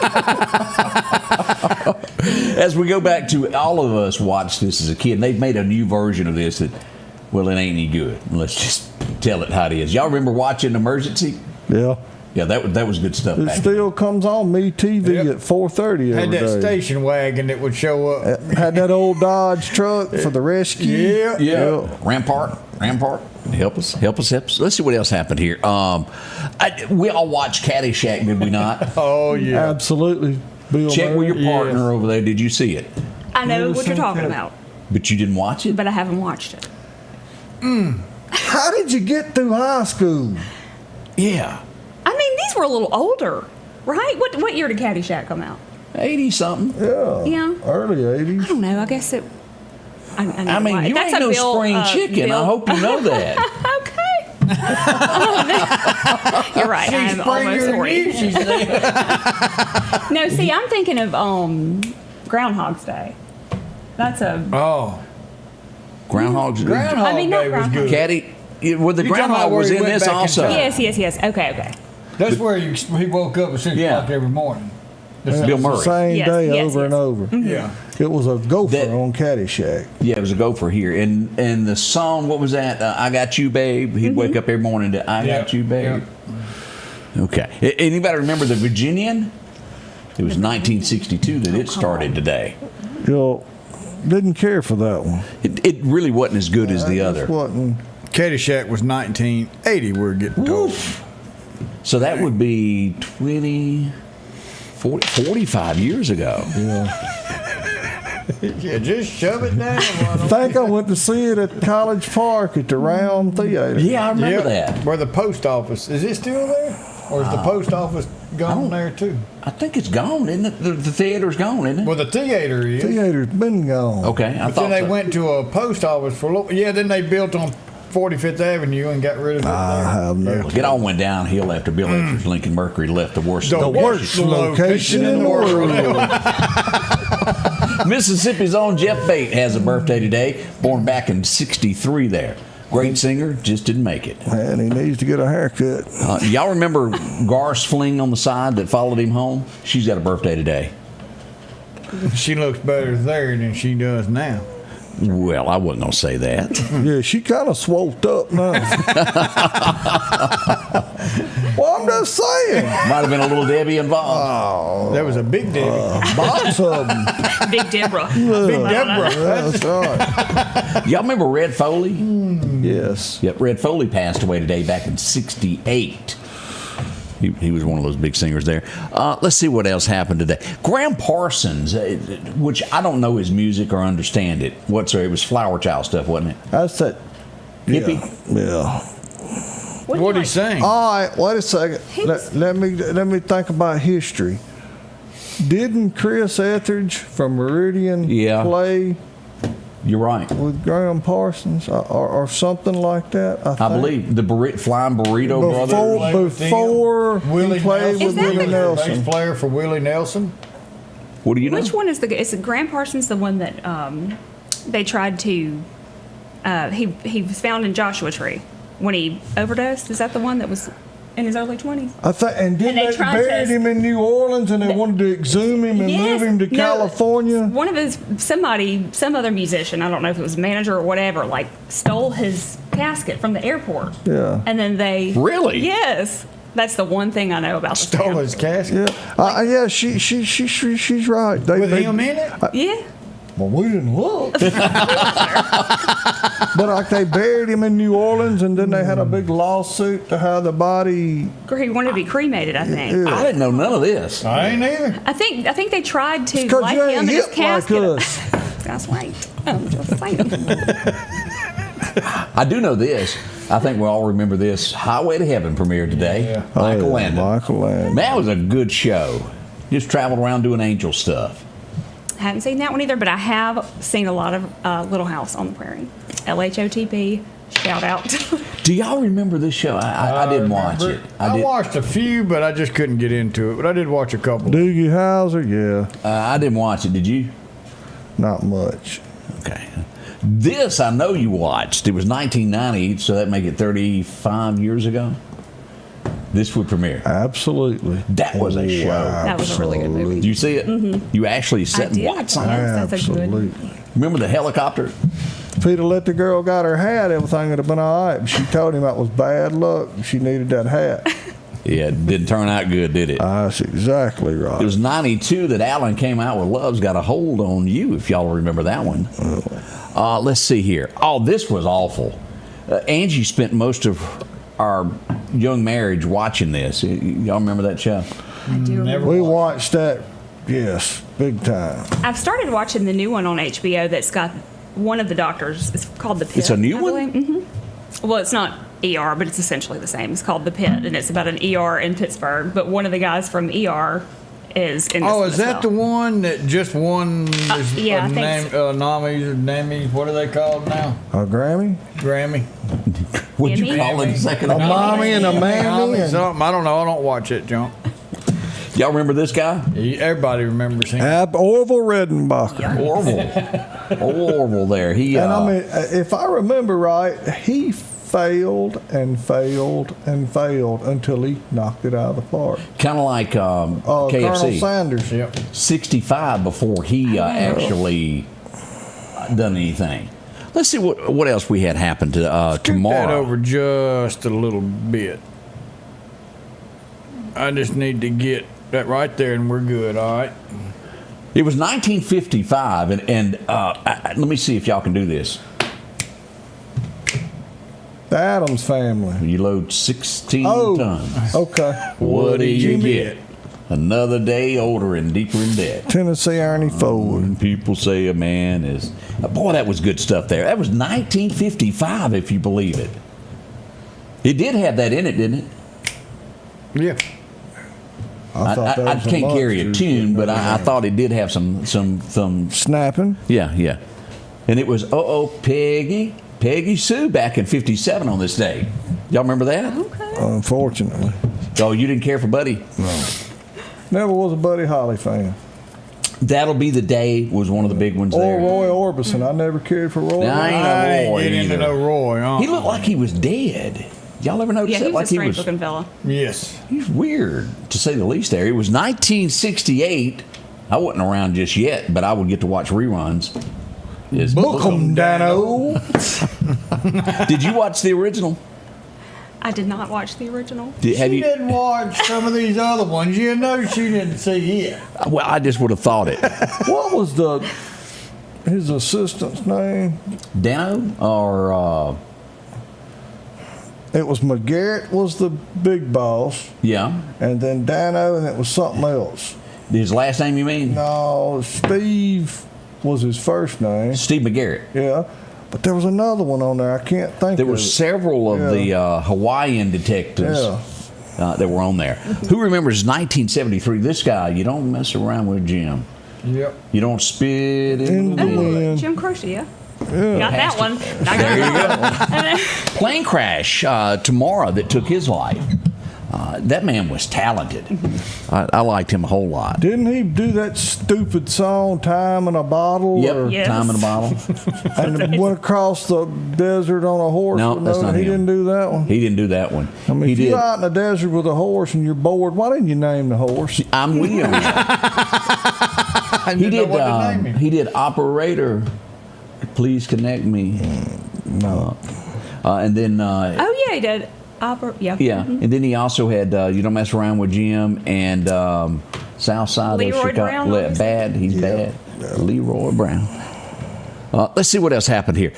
As we go back to, all of us watched this as a kid. They've made a new version of this that, well, it ain't any good. Let's just tell it how it is. Y'all remember watching Emergency? Yeah. Yeah, that was good stuff. It Back still comes on Me TV Yep. at 4:30 Had every that day. station wagon that would show up. Had that old Dodge truck for the rescue. Yeah. Yeah. Rampart. Help us. Let's see what else happened here. We all watched Caddyshack, did we not? Oh, yeah. Absolutely. Bill Check with Murray. your partner over there. Did you see it? I know Never what you're seen talking that. about, But you didn't watch it? but I haven't watched it. How did you get through high school? Yeah. I mean, these were a little older, right? What year did Caddyshack come out? 80-something. Yeah. Yeah. Early I 80s. don't know. I guess it. I I mean, you That's ain't a no Bill, spring chicken. Bill- I hope you know that. Okay. You're right. I'm almost 40. No, see, I'm thinking of Groundhog's Day. That's a. Oh. Groundhog's Groundhog I mean, not Day was Groundhog. good. Caddy. Well, the You talking about groundhog where was he in went this back in also. time? Yes. Okay. That's where he woke up at 6 Yeah. o'clock every morning. That's Bill It's Murray. the same Yes, day yes, over and yes. over. Yeah. It was a gopher That- on Caddyshack. Yeah, it was a gopher here, and the song, what was that? I got you, babe. He'd wake up every morning to I got you, babe. Okay. Anybody remember the Virginian? It was 1962 that it started today. You know, didn't care for that one. It really wasn't as good as the It other. wasn't. Caddyshack was 1980. We're getting told. So that would be 45 years ago. Yeah, just shove it down. I think I went to see it at College Park at the Round Theater. Yeah, I remember Yep. that. Where the post office is it still there, or is the post office gone there too? I think it's gone, isn't it? The theater's gone, isn't it? Well, the theater is. Theater's been gone. Okay, I But thought then they so. went to a post office for a little. Yeah, then they built on 45th Avenue and got rid of it. I have no It all went downhill after Bill Edwards Lincoln Mercury left the worst. The worst location in the world. Mississippi's own Jeff Bate has a birthday today. Born back in '63 there. Great singer, just didn't make it. Man, he needs to get a haircut. Y'all remember Gar's Fling on the side that followed him home? She's got a birthday today. She looks better there than she does now. Well, I wasn't going to say that. Yeah, she kind of swolled up now. Well, I'm just saying. Might have been a little Debbie involved. There was a big Debbie. Lots of them. Big Deborah. Big Deborah. That's right. Y'all remember Red Foley? Yes. Yep, Red Foley passed away today back in '68. He was one of those big singers there. Let's see what else happened today. Graham Parsons, which I don't know his music or understand it whatsoever. It was Flower Child stuff, wasn't it? That's that. Hippie? Yeah. What'd he sing? All right, wait a second. He was- Let me think about history. Didn't Chris Etheridge from Meridian Yeah. play You're right. with Graham Parsons or something like that? I think? believe the Flying Burrito Brothers. Before Willie he played Nelson. with Is that Willie the- Nelson. Bass player for Willie Nelson. What do you know? Which one is is it Graham Parsons the one that they tried to he was found in Joshua Tree when he overdosed? Is that the one that was in his early 20s? I think, and then And they they tried buried to- him in New Orleans, and they wanted to exhume him and Yes. move him to No, California. One of some other musician, I don't know if it was manager or whatever, like stole his casket from the airport. Yeah. And then they Really? Yes. That's the one thing I know about the Stole town. his casket. Yeah, yeah, she's right. With him in it? Yeah. Well, we didn't look. But like they buried him in New Orleans, and then they had a big lawsuit to have the body. He wanted to be cremated, I think. Yeah. I didn't know none of this. I ain't either. I think they tried to Because light you him ain't in his hip like casket. us. That's right. I'm just saying. I do know this. I think we all remember this. Highway to Heaven premiered today. Yeah. Michael Oh, yeah, Landon. Michael Landon. That was a good show. Just traveled around doing angel stuff. Haven't seen that one either, but I have seen a lot of Little House on the Prairie. LHOTP. Shout out. Do y'all remember this show? I didn't watch it. I did. watched a few, but I just couldn't get into it. But I did watch a couple. Doogie Howser, yeah, I didn't watch it. Did you? not much. Okay. This I know you watched. It was 1990, so that make it 35 years ago. This would premiere. Absolutely. That was a show. That was a really good movie. Did you see it? You actually I sat and did. watched something. Yes, that's a good. Absolutely. Remember the helicopter? If he'd have let the girl got her hat, everything would have been all right. But she told him that was bad luck. She needed that hat. Yeah, it didn't turn out good, did it? That's exactly right. It was 92 that Alan came out with Love's Got a Hold on You, if y'all remember that one. Let's see here. Oh, this was awful. Angie spent most of our young marriage watching this. Y'all remember that show? I do. Never We watched that, yes, big time. I've started watching the new one on HBO that's got one of the doctors. It's called The Pit. It's a new one? Mm-hmm. Well, it's not ER, but it's essentially the same. It's called The Pit, and it's about an ER in Pittsburgh. But one of the guys from ER is in this Oh, one is as that the well. one that just won? yeah, I think Nammies. What are they called now? A Grammy? Grammy. What'd you Emmy? call it a second A ago? mommy and a mammy. Nammy And something. I don't know. I don't watch it, junk. Y'all remember this guy? Everybody remembers him. Orville Redenbacher. Orville there. He, And I mean, if I remember right, he failed and failed and failed until he knocked it out of the park. kind of like KFC. Colonel Sanders. Yep. 65 before he actually done anything. Let's see what else we had happen to Scoot tomorrow. that over just a little bit. I just need to get that right there, and we're good. All right. It was 1955, and let me see if y'all can do this. The Adams family. You load 16 Oh, tons. okay. What do you Jimmy. get? Another day older and deeper in debt. Tennessee Ernie Ford. When people say a man is... boy, that was good stuff there. That was 1955, if you believe it. It did have that in it, didn't it? Yeah. I thought that I was a can't carry a monster. tune, but I thought it did have some... Snapping. Yeah. And it was, Peggy Sue back in 57 on this day. Y'all remember that? Okay. Unfortunately. Oh, you didn't care for Buddy? Never was a Buddy Holly fan. That'll Be the Day was one of the big ones Or there. Roy Orbison. I never cared for Roy. Now, I ain't I no didn't Roy get into either. no Roy. He looked like he was dead. Y'all ever notice Yeah, that? he was Like a strange looking fella. Yes. He's weird, to say the least there. It was 1968. I wasn't around just yet, but I would get to watch reruns. It's Book 'em, Dano. Did you watch the original? I did not watch the original. Have She you? didn't watch some of these other ones. You know she didn't see it. Well, I just would have thought it. What was his assistant's name? Dano or It was McGarrett was the big boss, yeah, and then Dano, and it was something else. his last name you mean? No, Steve was his first name. Steve McGarrett. Yeah, but there was another one on there. I can't think. There of were it. several of the Hawaiian detectives that were on there. Who remembers 1973? This guy, you don't mess around with Jim. Yep. You don't spit in the wind. wind. Jim Croce, yeah. Got that one. Not There you go. Plane crash tomorrow that took his life. That man was talented. I liked him a whole lot. Didn't he do that stupid song "Time in a Bottle"? Yep, Or, Yes. Time in a bottle. and went across the desert on a horse. No, with that's not he him. didn't do that one. He didn't do that one. I mean, he if did. you're out in the desert with a horse and you're bored, why didn't you name the horse? I'm with you on that. He did. What to name him. He did operator. Please connect me. No. And then. Oh, yeah, he did. Yeah. Yeah, and then he also had You Don't Mess Around with Jim and Southside Leroy of Chicago. Brown, obviously. Bad, he's bad. Leroy Brown. Let's see what else happened here.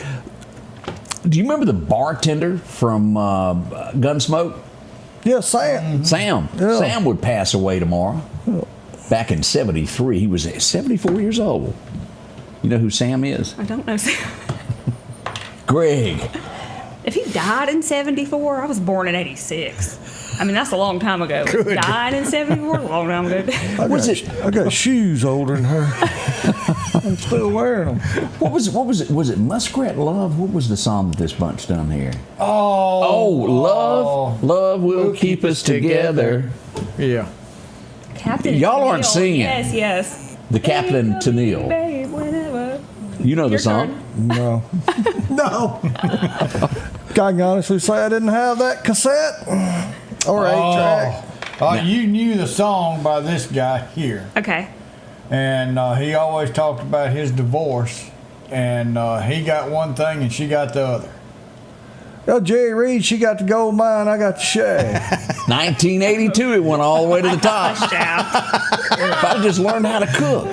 Do you remember the bartender from Gunsmoke? Yeah, Sam. Sam. Yeah. Sam would pass away tomorrow. Back in 73. He was 74 years old. You know who Sam is? I don't know. Greg. If he died in 74, I was born in 86. I mean, that's a long time ago. Died in 74, a long time ago. I got shoes older than her. I'm still wearing them. What was it? Was it Muskrat Love? What was the song that this bunch done here? Love will keep us together. Yeah. Captain Y'all aren't Tennille. singing. Yes. The Captain Babe, Tennille. babe, whenever. You know the Your song? turn. No. No. I can honestly say I didn't have that cassette or 8-track. You knew the song by this guy here. Okay. And he always talked about his divorce. And he got one thing and she got the other. Oh, Jerry Reed, she got the gold mine, I got the shag. 1982, it went all the way to the top. Shout. If I just learned how to cook.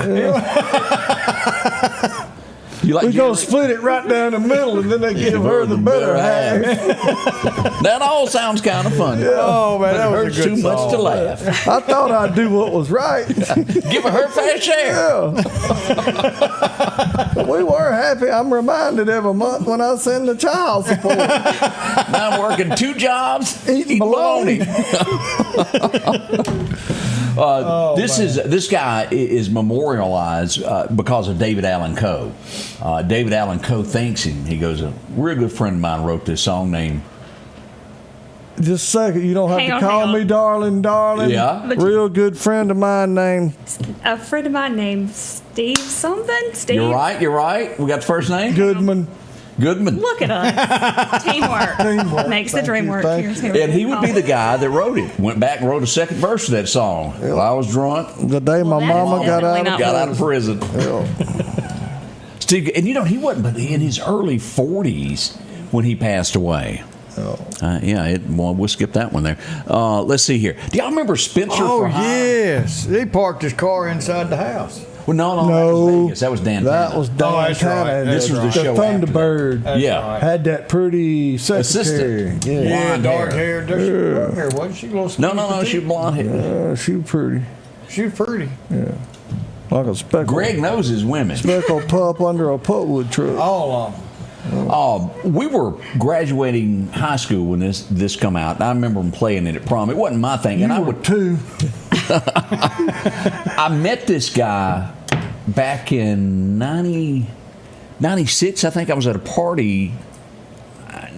You like We're Jerry going to split it right down the middle, and then they give her the better half. That all sounds kind of funny. Oh, man, that It was hurts a good too much to song. laugh. I thought I'd do what was right. Give her fair share. We were happy. I'm reminded every month when I send the child support. Now I'm working 2 jobs, Eating bologna. This guy is memorialized because of David Allan Coe. David Allan Coe thanks him. He goes, a real good friend of mine wrote this song named Just a second. You don't have Hang to on, call hang on. me darling, darling. Yeah. But Real good friend of mine named. A friend of mine named Steve something. Steve. You're right. You're right. We got the first name. Goodman. Goodman. Look at us. Teamwork. Teamwork. Makes the Thank dream you, work. thank Here's you. here. And he would be the guy that wrote it. Went back and wrote a second verse of that song. While I was drunk, The day Well, my that is mama got definitely out not of got out of prison. Yeah. Steve, and he wasn't but in his early 40s when he passed away. Well, we'll skip that one there. Let's see here. Do y'all remember Spencer? Oh, for Hire? yes. He parked his car inside the house. Well, no, that No. was Vegas. That was Dan. That Tanner. was that's Dan right. Tanner. This was the the show after that. Thunderbird. That's Yeah. right. Had that pretty secretary. Assistant. Yeah. Yeah, Blonde dark hair. hair. She was dark hair, wasn't she? Little No, skinny she was blonde hair. She was pretty. She was pretty. Like a speckled, Greg knows his women. speckled pup under a putwood truck. All of them. We were graduating high school when this come out. I remember him playing it at prom. It wasn't my thing, and I would. Two. I met this guy back in 96. I think I was at a party.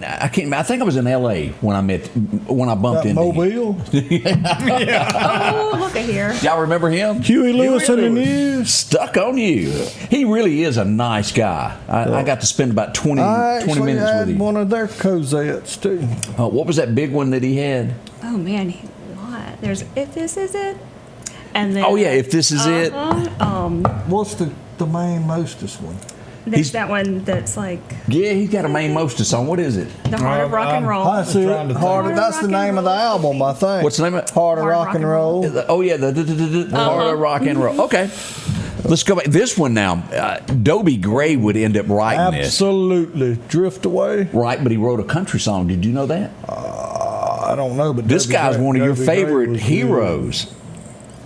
I think I was in L.A. when I bumped That into him. Mobile. Oh, look at here. Y'all remember him? Huey Lewis in the Lewis. news. Stuck on you. He really is a nice guy. I got to spend about 20 I 20 actually minutes had with him. one of their Cosettes too. What was that big one that he had? Oh man, what? There's if this is it, and then Oh yeah, if this is it. What's the main mostest one? there's he's- that one that's like Yeah, he's got a main mostest on. What is it? the heart of rock and roll. I see trying to it. think. Harder. That's the name of the album, I think. What's the name of it? Heart of Rock and Roll. Oh yeah, the Heart of Rock and Roll. Okay, let's go back. This one now. Dobie Gray would end up writing this, Absolutely. Drift Away. right? But he wrote a country song. Did you know that? I don't know, but This Debbie guy's Gray- one of your Debbie Gray favorite was heroes. good.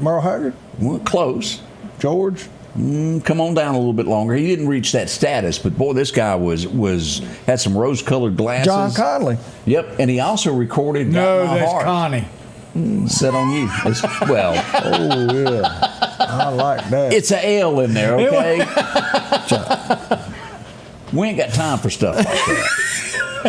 Merle Haggard, Well, close. George. Come on down a little bit longer. He didn't reach that status, but boy, this guy was had some rose-colored glasses. John Conley. Yep, and he also recorded No, "Got My that's Heart." Connie. Set on you. Well, Oh yeah, I like that. it's a L in there, okay? We ain't got time for stuff like that.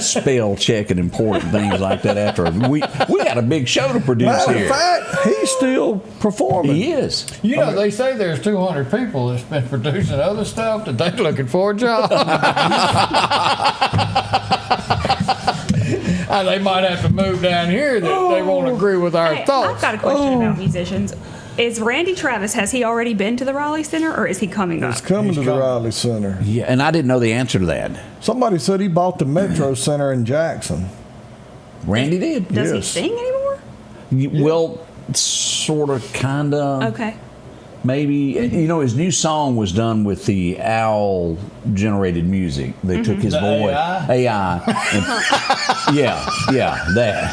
Spell checking important things like that after we got a big show to produce Matter here. of fact, he's still performing. He is. You know, they say there's 200 people that's been producing other stuff that they're looking for a job. They might have to move down here that they won't agree with our Hey, I've thoughts. got a question about musicians. Is Randy Travis, has he already been to the Raleigh Center or is he coming up? He's coming to the coming. Riley Center. Yeah, and I didn't know the answer to that. Somebody said he bought the Metro Center in Jackson. Randy did. Does he Yes. sing anymore? Well, sort of, kind of. Okay. Maybe. You know, his new song was done with the owl generated music. They took his The voice. AI. and- yeah, that.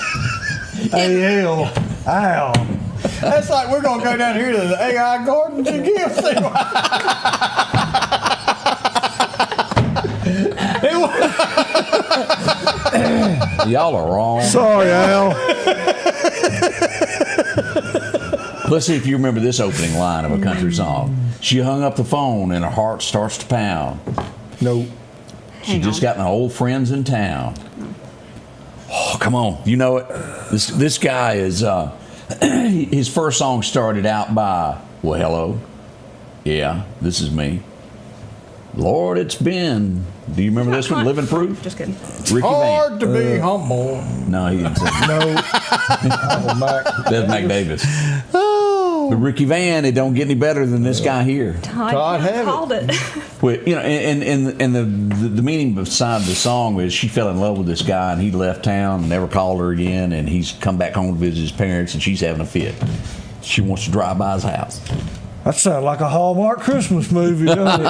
A.L. Ow. That's like we're going to go down here to the AI Gardens and give Y'all are wrong. Sorry, Al. Let's see if you remember this opening line of a country song. She hung up the phone and her heart starts to pound. Nope. She Hang just on. got my old friends in town. Oh, come on. You know it. This guy is, his first song started out by, well, hello. Yeah, this is me. Lord, it's been. Do you remember this one? Living Proof? Just kidding. Ricky Hard Van. to be humble. No, he didn't say that. No. Oh, Mac. That's Mac Davis. But Ricky Van, it don't get any better than this guy here. Todd Hammett. called it. But, you know, and the meaning beside the song is she fell in love with this guy and he left town and never called her again, and he's come back home to visit his parents and she's having a fit. She wants to drive by his house. That sounds like a Hallmark Christmas movie, doesn't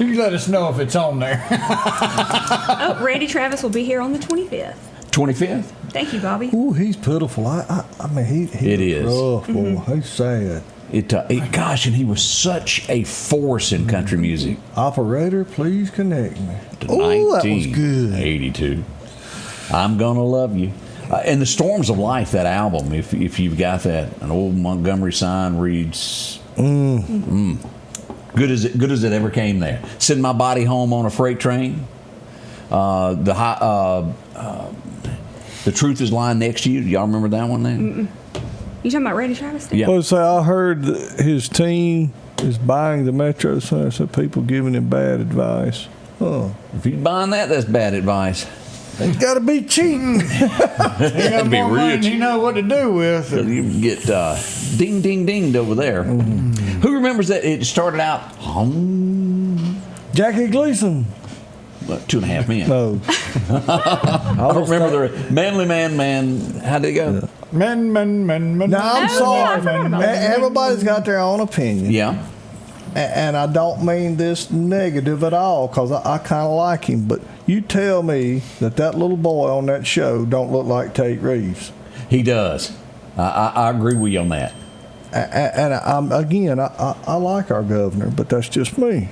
it? You let us know if it's on there. Oh, Randy Travis will be here on the 25th. 25th? Thank you, Bobby. Ooh, he's pitiful. I mean, he It is. rough, boy. He's sad. Gosh, and he was such a force in country music. Operator, please connect me. To Oh, that was good. 1982. I'm Gonna Love You. And the Storms of Life, that album, if you've got that, an old Montgomery sign reads, good as it ever came there. Send my body home on a freight train. The The Truth Is Lying Next to You. Do y'all remember that one there? You talking about Randy Travis? Yeah. Well, say I heard that his team is buying the Metro Center, so people giving him bad advice. Oh, If you're buying that, that's bad advice. it's got to be cheating. He got be more money rich. than he know what to do with. You can get ding, ding, dinged over there. Who remembers that it started out Jackie Gleason. 2.5 Men? No. I don't remember the Manly Man. How did it go? Men. No, I'm Oh, sorry. yeah, I forgot about that. Everybody's got their own opinion. Yeah. And I don't mean this negative at all, because I kind of like him. But you tell me that little boy on that show don't look like Tate Reeves. He does. I agree with you on that. And I like our governor, but that's just me.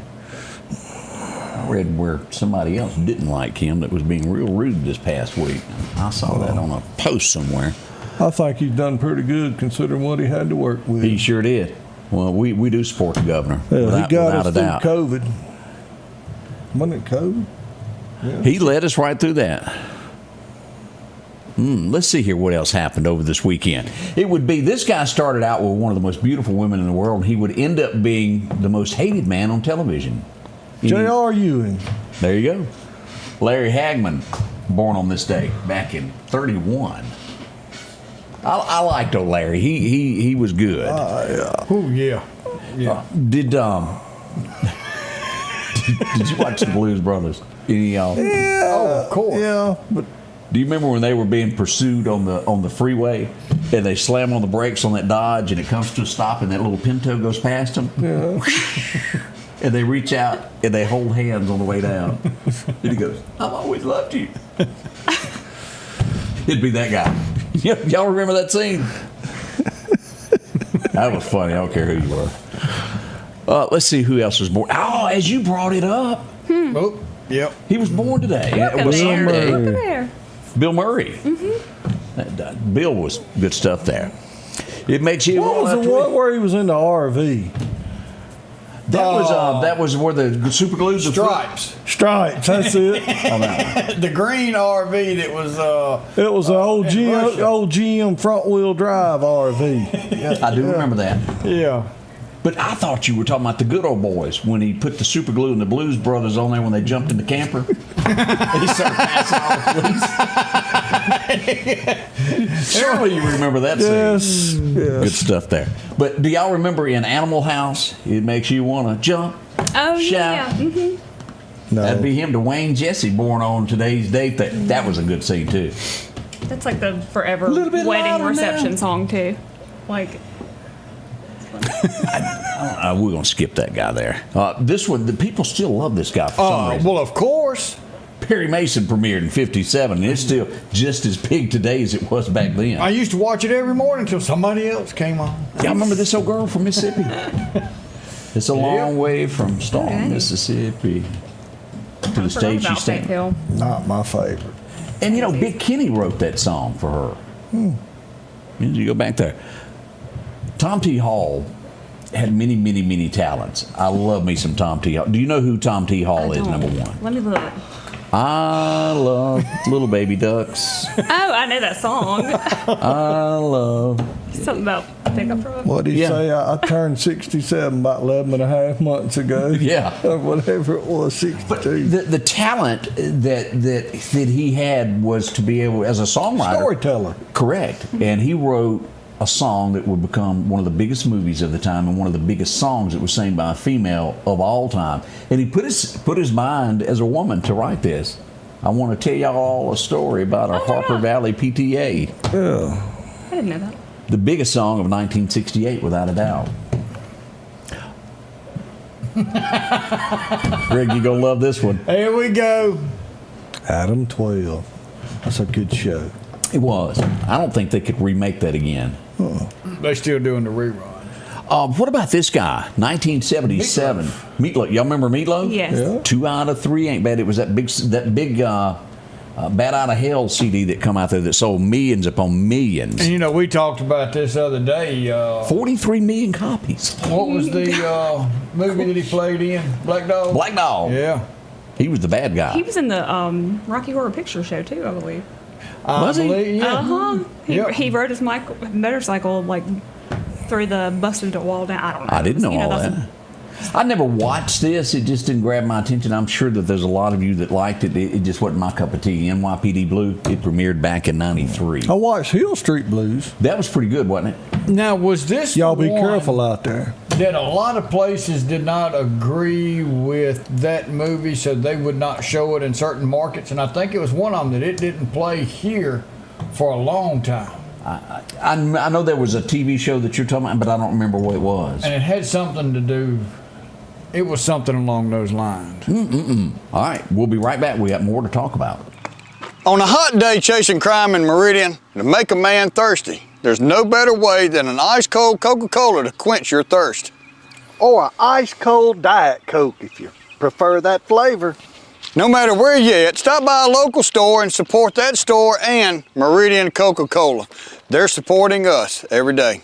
I read where somebody else didn't like him that was being real rude this past week. I saw that on a post somewhere. I think he's done pretty good considering what he had to work with. He sure did. Well, we do support the governor. Yeah, without, he got without us a through doubt. COVID. Wasn't it COVID? He led us right through that. Let's see here what else happened over this weekend. It would be, this guy started out with one of the most beautiful women in the world, and he would end up being the most hated man on television. J.R. Ewing. There you go. Larry Hagman, born on this day back in 31. I liked old Larry. He was good. Oh, yeah. Did did you watch the Blues Brothers? Any of y'all? Yeah. Oh, of course. Yeah, but Do you remember when they were being pursued on the freeway, and they slam on the brakes on that Dodge, and it comes to a stop, and that little Pinto goes past them? yeah. And they reach out and they hold hands on the way down. And he goes, "I've always loved you." It'd be that guy. Y'all remember that scene? That was funny. I don't care who you were. Let's see who else was born. Oh, as you brought it up, Oh, yep. he was born today. Look It at was there. Sunday. Look at there. Bill Murray. Bill was good stuff there. It makes you. What was the one where he was in the RV? That was where the super glues. Stripes. Stripes, that's it. On that one. The green RV that was. It was an old in Russia. GM front wheel drive RV. I do remember that. Yeah. But I thought you were talking about the good old boys when he put the super glue and the Blues Brothers on there when they jumped in the camper. And he started passing all the police. Surely you remember that scene. Yes, Good yes. stuff there. But do y'all remember in Animal House, it makes you want to jump, Oh, shout? yeah. No. That'd be him, Dwayne Jesse, born on today's date. That was a good scene, too. That's like the forever little bit wedding louder reception now. song, too. Like, We're going to skip that guy there. This one, the people still love this guy for some reason. Well, of course. Perry Mason premiered in '57, and it's still just as big today as it was back then. I used to watch it every morning until somebody else came on. Y'all remember this old girl from Mississippi? It's a long way from Staunton, Okay. Mississippi, to the I forgot stage she about Faith stands. Hill. Not my favorite. And you know, Big Kenny wrote that song for her. You go back there. Tom T. Hall had many, many, many talents. I love me some Tom T. Hall. Do you know who Tom T. Hall is? Don't. Number one. Let me look. I love little baby ducks. Oh, I know that song. I love. Something about pickup truck. What did he Yeah. say? I turned 67 about 11 and a half months ago. Yeah. Or whatever it was, 62. The talent that he had was to be able, as a songwriter. Storyteller. Correct. And he wrote a song that would become one of the biggest movies of the time and one of the biggest songs that was sang by a female of all time. And he put his mind as a woman to write this. I want to tell y'all all a story about our Harper Valley PTA. Yeah. I didn't know that. The biggest song of 1968, without a doubt. Greg, you gonna love this one. Here we go. Adam 12. That's a good show. It was. I don't think they could remake that again. They still doing the rerun. What about this guy? 1977. Meatloaf. Y'all remember Meatloaf? Yes. Yeah. 2 out of 3 ain't bad. It was that big Bat Out of Hell CD that come out there that sold millions upon millions. And you know, we talked about this the other day. 43 million copies. What was the movie that he played in? Black Dog? Black Dog. Yeah. He was the bad guy. He was in the Rocky Horror Picture Show, too, I believe. Was he? believe- Yeah. Uh-huh. Yep. He rode his motorcycle like through the busted wall down. I don't know. I didn't know You all that's that. I never watched this. It just didn't grab my attention. I'm sure that there's a lot of you that liked it. It just wasn't my cup of tea. NYPD Blue, it premiered back in '93. I watched Hill Street Blues. That was pretty good, wasn't it? Now, was this Y'all be one careful out there. that a lot of places did not agree with that movie, so they would not show it in certain markets? And I think it was one of them that it didn't play here for a long time. I know there was a TV show that you're talking about, but I don't remember what it was. And it had something to do, it was something along those lines. All right, we'll be right back. We got more to talk about. On a hot day chasing crime in Meridian, to make a man thirsty, there's no better way than an ice-cold Coca-Cola to quench your thirst. Or an ice-cold Diet Coke if you prefer that flavor. No matter where you're at, stop by a local store and support that store and Meridian Coca-Cola. They're supporting us every day.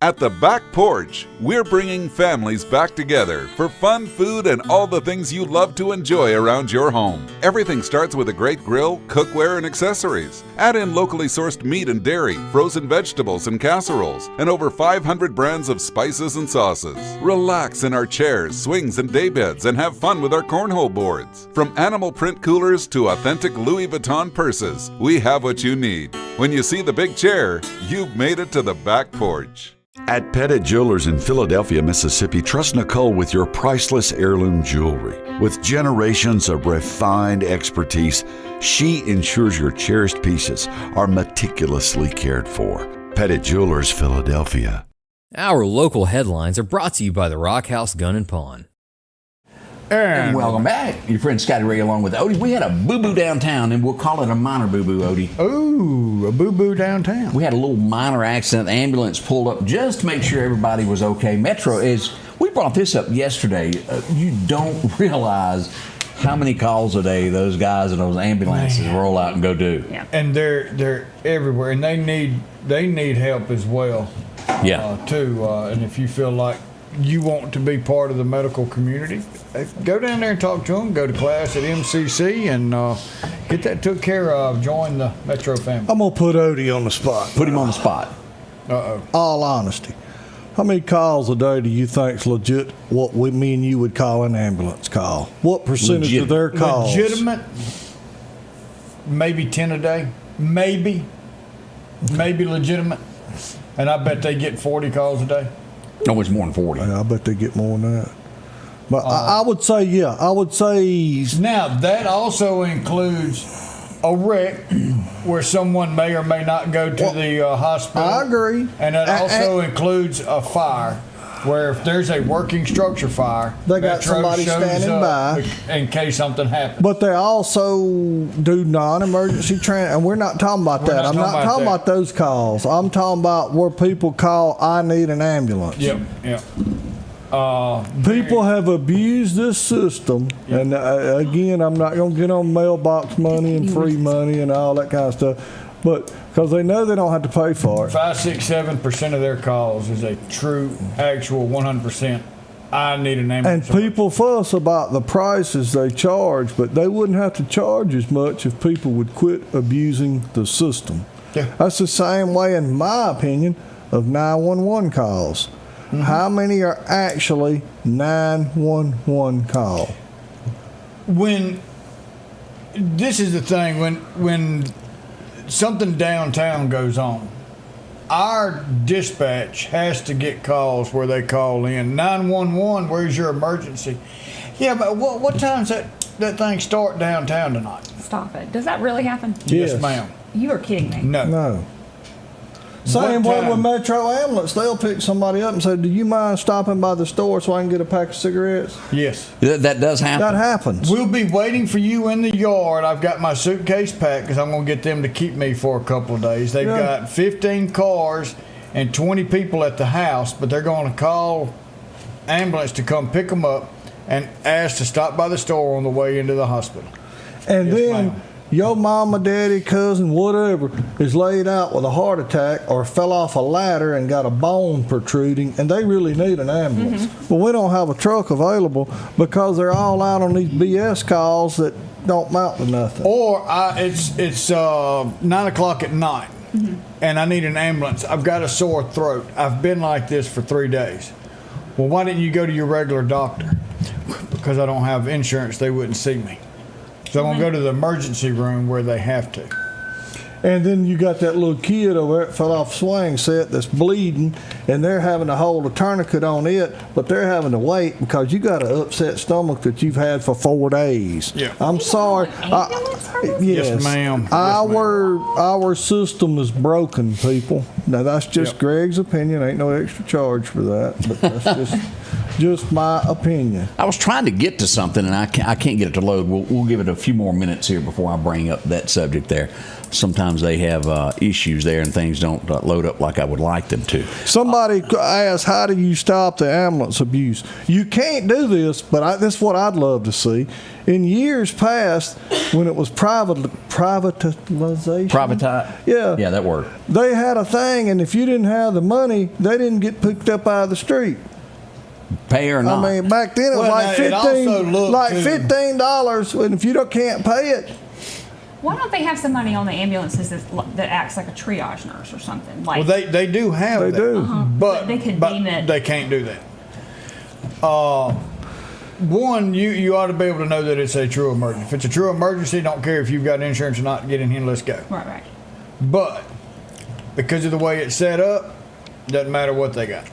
At the Back Porch, we're bringing families back together for fun, food, and all the things you love to enjoy around your home. Everything starts with a great grill, cookware, and accessories. Add in locally sourced meat and dairy, frozen vegetables and casseroles, and over 500 brands of spices and sauces. Relax in our chairs, swings, and daybeds and have fun with our cornhole boards. From animal print coolers to authentic Louis Vuitton purses, we have what you need. When you see the big chair, you've made it to the Back Porch. At Pettit Jewelers in Philadelphia, Mississippi, trust Nicole with your priceless heirloom jewelry. With generations of refined expertise, she ensures your cherished pieces are meticulously cared for. Pettit Jewelers, Philadelphia. Our local headlines are brought to you by the Rock House Gun and Pawn. And welcome back. Your friend Scotty Ray along with Odie. We had a boo-boo downtown, and we'll call it a minor boo-boo, Odie. Ooh, a boo-boo downtown. We had a little minor accident. The ambulance pulled up just to make sure everybody was okay. Metro is, we brought this up yesterday. You don't realize how many calls a day those guys in those ambulances roll out and go do. Yeah. And they're everywhere, and they need help as well. Yeah. Too. And if you feel like you want to be part of the medical community, go down there and talk to them. Go to class at MCC and get that took care of. Join the Metro family. I'm going to put Odie on the spot. Put him on the spot. All honesty. How many calls a day do you think's legit what me and you would call an ambulance call? What percentage of their calls? Legitimate, maybe 10 a day. Maybe legitimate. And I bet they get 40 calls a day. No, it's more than 40. I bet they get more than that. But I would say, yeah. I would say. Now, that also includes a wreck where someone may or may not go to the hospital. I agree. And that also includes a fire where if there's a working structure fire, They got Metro somebody shows standing up by. in case something happens. But they also do non-emergency and we're not talking about that. I'm not talking about those calls. I'm talking about where people call, I need an ambulance. Yep. People have abused this system, and again, I'm not going to get on mailbox money and free money and all that kind of stuff, but because they know they don't have to pay for it. 5, 6, 7% of their calls is a true, actual 100%. I need an ambulance. And people fuss about the prices they charge, but they wouldn't have to charge as much if people would quit abusing the system. Yeah. That's the same way, in my opinion, of 911 calls. Mm-hmm. How many are actually 911 call? When this is the thing, when something downtown goes on, our dispatch has to get calls where they call in 911. Where's your emergency? Yeah, but what time's that thing start downtown tonight? Stop it. Does that really happen? Yes, ma'am. You are kidding me. No. Same way with Metro Ambulance, they'll pick somebody up and say, do you mind stopping by the store so I can get a pack of cigarettes? Yes. That does happen. That happens. We'll be waiting for you in the yard. I've got my suitcase packed because I'm going to get them to keep me for a couple of days. They've got 15 cars and 20 people at the house, but they're going to call ambulance to come pick them up and ask to stop by the store on the way into the hospital. And Yes, then ma'am. your mama, daddy, cousin, whatever, is laid out with a heart attack or fell off a ladder and got a bone protruding, and they really need an ambulance. Well, we don't have a truck available because they're all out on these BS calls that don't amount to nothing. Or it's 9 o'clock at night, and I need an ambulance. I've got a sore throat. I've been like this for 3 days. Well, why didn't you go to your regular doctor? Because I don't have insurance, they wouldn't see me. So I'm going to go to the emergency room where they have to. And then you got that little kid over there that fell off a swing set that's bleeding, and they're having to hold a tourniquet on it, but they're having to wait because you got an upset stomach that you've had for 4 days. Yeah. I'm sorry. Yes, ma'am. Our system is broken, people. Now, that's just Greg's opinion. Ain't no extra charge for that, but that's just my opinion. I was trying to get to something, and I can't get it to load. We'll give it a few more minutes here before I bring up that subject there. Sometimes they have issues there, and things don't load up like I would like them to. Somebody asked, how do you stop the ambulance abuse? You can't do this, but this is what I'd love to see. In years past, when it was privatization. Yeah, that word. They had a thing, and if you didn't have the money, they didn't get picked up out of the street. Pay or not. I mean, back then it was $15, and if you can't pay it. Why don't they have somebody on the ambulances that acts like a triage nurse or something? Like, Well, they do have that. They do. But they could deem it. They can't do that. One, you ought to be able to know that it's a true emergency. If it's a true emergency, don't care if you've got insurance or not, get in here and let's go. Right. But because of the way it's set up, doesn't matter what they got.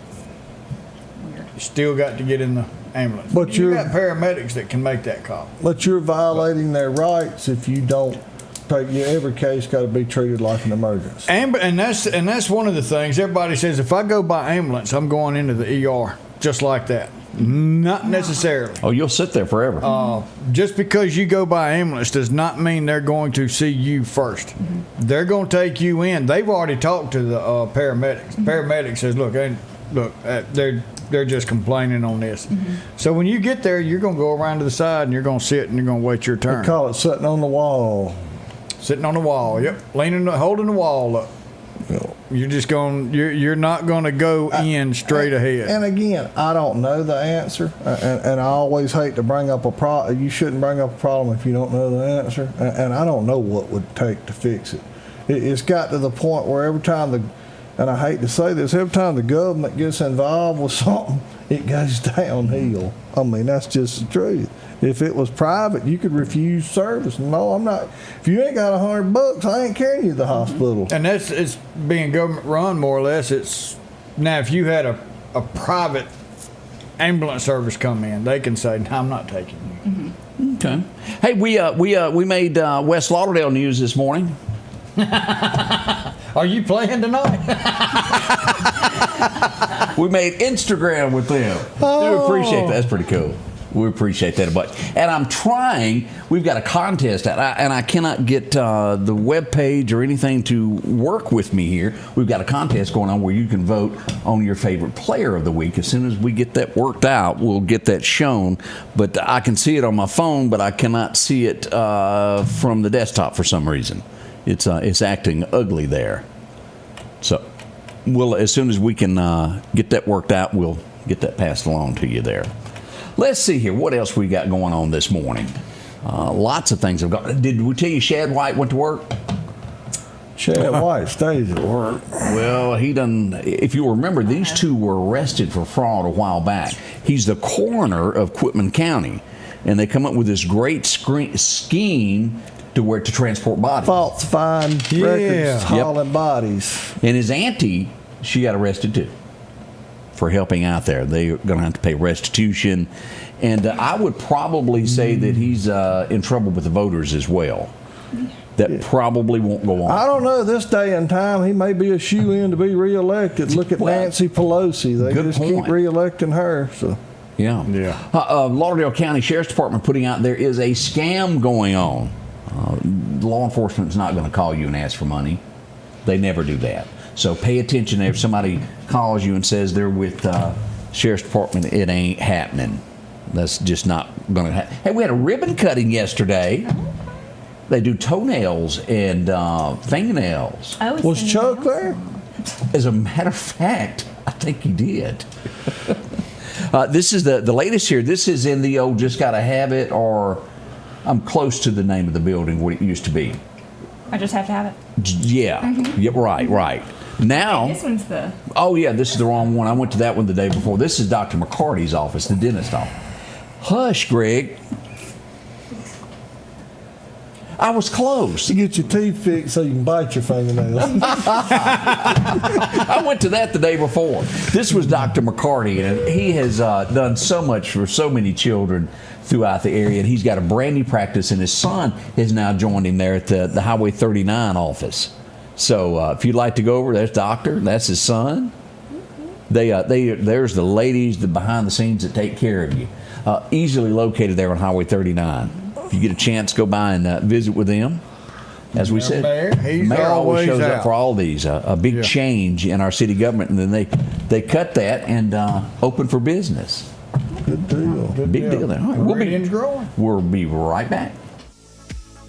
Weird. You still got to get in the ambulance. But you got paramedics that can make that call. But you're violating their rights if you don't take every case got to be treated like an emergency. And that's one of the things everybody says. If I go by ambulance, I'm going into the ER just like that. Not necessarily. Oh, you'll sit there forever. Just because you go by ambulance does not mean they're going to see you first. They're going to take you in. They've already talked to the paramedics. Paramedics says, look, they're just complaining on this. So when you get there, you're going to go around to the side and you're going to sit and you're going to wait your turn. They call it sitting on the wall. Sitting on the wall. Yep, holding the wall up. Yep. You're not going to go in straight ahead. And again, I don't know the answer, and I always hate to bring up a problem. You shouldn't bring up a problem if you don't know the answer, and I don't know what would take to fix it. It's got to the point where every time and I hate to say this, every time the government gets involved with something, it goes downhill. I mean, that's just the truth. If it was private, you could refuse service. No, I'm not. If you ain't got $100, I ain't carrying you to the hospital. And it's being government run, more or less. It's now if you had a private ambulance service come in, they can say, no, I'm not taking you. Okay. Hey, we made West Lauderdale news this morning. Are you playing tonight? We made Instagram with them. We appreciate that. That's pretty cool. We appreciate that a bunch. And I'm trying, we've got a contest out, and I cannot get the web page or anything to work with me here. We've got a contest going on where you can vote on your favorite player of the week. As soon as we get that worked out, we'll get that shown. But I can see it on my phone, but I cannot see it from the desktop for some reason. It's acting ugly there. So as soon as we can get that worked out, we'll get that passed along to you there. Let's see here. What else we got going on this morning? Lots of things have gone. Did we tell you Shad White went to work? Shad White stays at work. Well, he done. If you remember, these two were arrested for fraud a while back. He's the coroner of Quitman County, and they come up with this great scheme to transport bodies. Falsifying records, hauling bodies. And his auntie, she got arrested too for helping out there. They're going to have to pay restitution. And I would probably say that he's in trouble with the voters as well. That probably won't go on. I don't know. This day and time, he may be a shoe-in to be reelected. Look at Nancy Pelosi. They just keep reelecting her. So. Yeah. Lauderdale County Sheriff's Department putting out there is a scam going on. Law enforcement's not going to call you and ask for money. They never do that. So pay attention if somebody calls you and says they're with Sheriff's Department. It ain't happening. That's just not going to happen. Hey, we had a ribbon cutting yesterday. They do toenails and fingernails. Oh, Was Chuck there? As a matter of fact, I think he did. This is the latest here. This is in the old Just Gotta Have It, or I'm close to the name of the building, what it used to be. I just have to have it. Yeah, yeah, right. Now, This one's the. oh yeah, this is the wrong one. I went to that one the day before. This is Dr. McCarty's office, the dentist office. Hush, Greg. I was close. To get your teeth fixed so you can bite your fingernails. I went to that the day before. This was Dr. McCarty, and he has done so much for so many children throughout the area, and he's got a brand new practice, and his son has now joined him there at the Highway 39 office. So if you'd like to go over, there's Doctor, that's his son. There's the ladies behind the scenes that take care of you. Easily located there on Highway 39. If you get a chance, go by and visit with them. As we said, Mayor, he's Mayor always shows out. up for all these. A big change in our city government, and then they cut that and open for business. Good deal. Big deal there. All right, Meridian's growing. We'll be right back.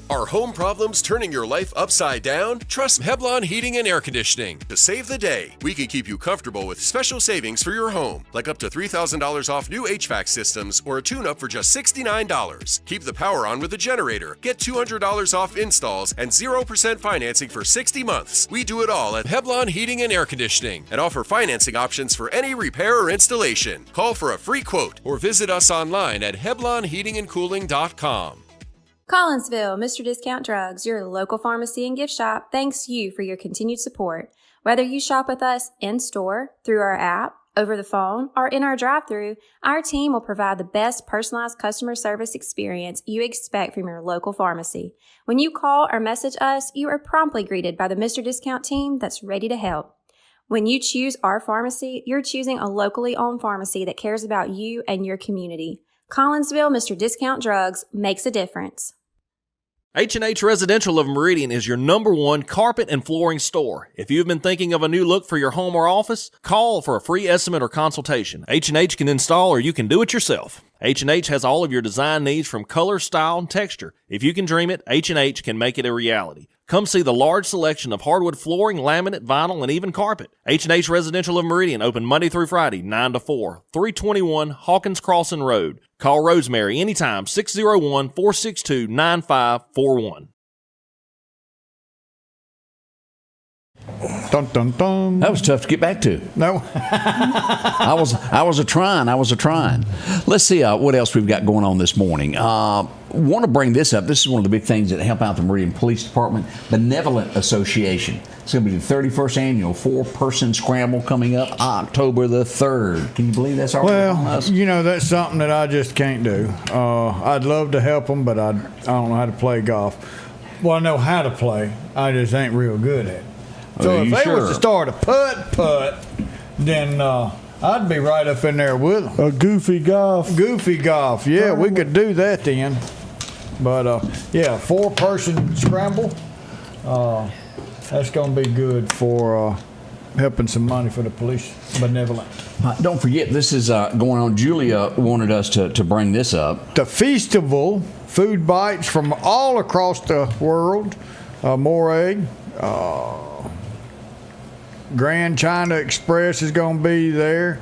Are home problems turning your life upside down? Trust Heblon Heating and Air Conditioning to save the day. We can keep you comfortable with special savings for your home, like up to $3,000 off new HVAC systems or a tune-up for just $69. Keep the power on with a generator. Get $200 off installs and 0% financing for 60 months. We do it all at Heblon Heating and Air Conditioning and offer financing options for any repair or installation. Call for a free quote or visit us online at HeblonHeatingandCooling.com. Collinsville, Mr. Discount Drugs, your local pharmacy and gift shop, thanks you for your continued support. Whether you shop with us in-store, through our app, over the phone, or in our drive-thru, our team will provide the best personalized customer service experience you expect from your local pharmacy. When you call or message us, you are promptly greeted by the Mr. Discount team that's ready to help. When you choose our pharmacy, you're choosing a locally owned pharmacy that cares about you and your community. Collinsville, Mr. Discount Drugs makes a difference. H&H Residential of Meridian is your #1 carpet and flooring store. If you've been thinking of a new look for your home or office, call for a free estimate or consultation. H&H can install, or you can do it yourself. H&H has all of your design needs from color, style, and texture. If you can dream it, H&H can make it a reality. Come see the large selection of hardwood flooring, laminate, vinyl, and even carpet. H&H Residential of Meridian, open Monday through Friday, 9 to 4, 321 Hawkins Crossing Road. Call Rosemary anytime, 601-462-9541. Dun, dun, dun. That was tough to get back to. No. I was a trying. Let's see what else we've got going on this morning. Want to bring this up. This is one of the big things that help out the Meridian Police Department, Benevolent Association. It's going to be the 31st annual 4-person scramble coming up October the 3rd. Can you believe that's already on us? You know, that's something that I just can't do. I'd love to help them, but I don't know how to play golf. Well, I know how to play. I just ain't real good at it. So if they was to start a putt, then I'd be right up in there with them. A goofy golf. Yeah, we could do that then. But, 4-person scramble. That's going to be good for helping some money for the police. Benevolent. Don't forget, this is going on. Julia wanted us to bring this up. The Feastival, food bites from all across the world. Morag. Grand China Express is going to be there.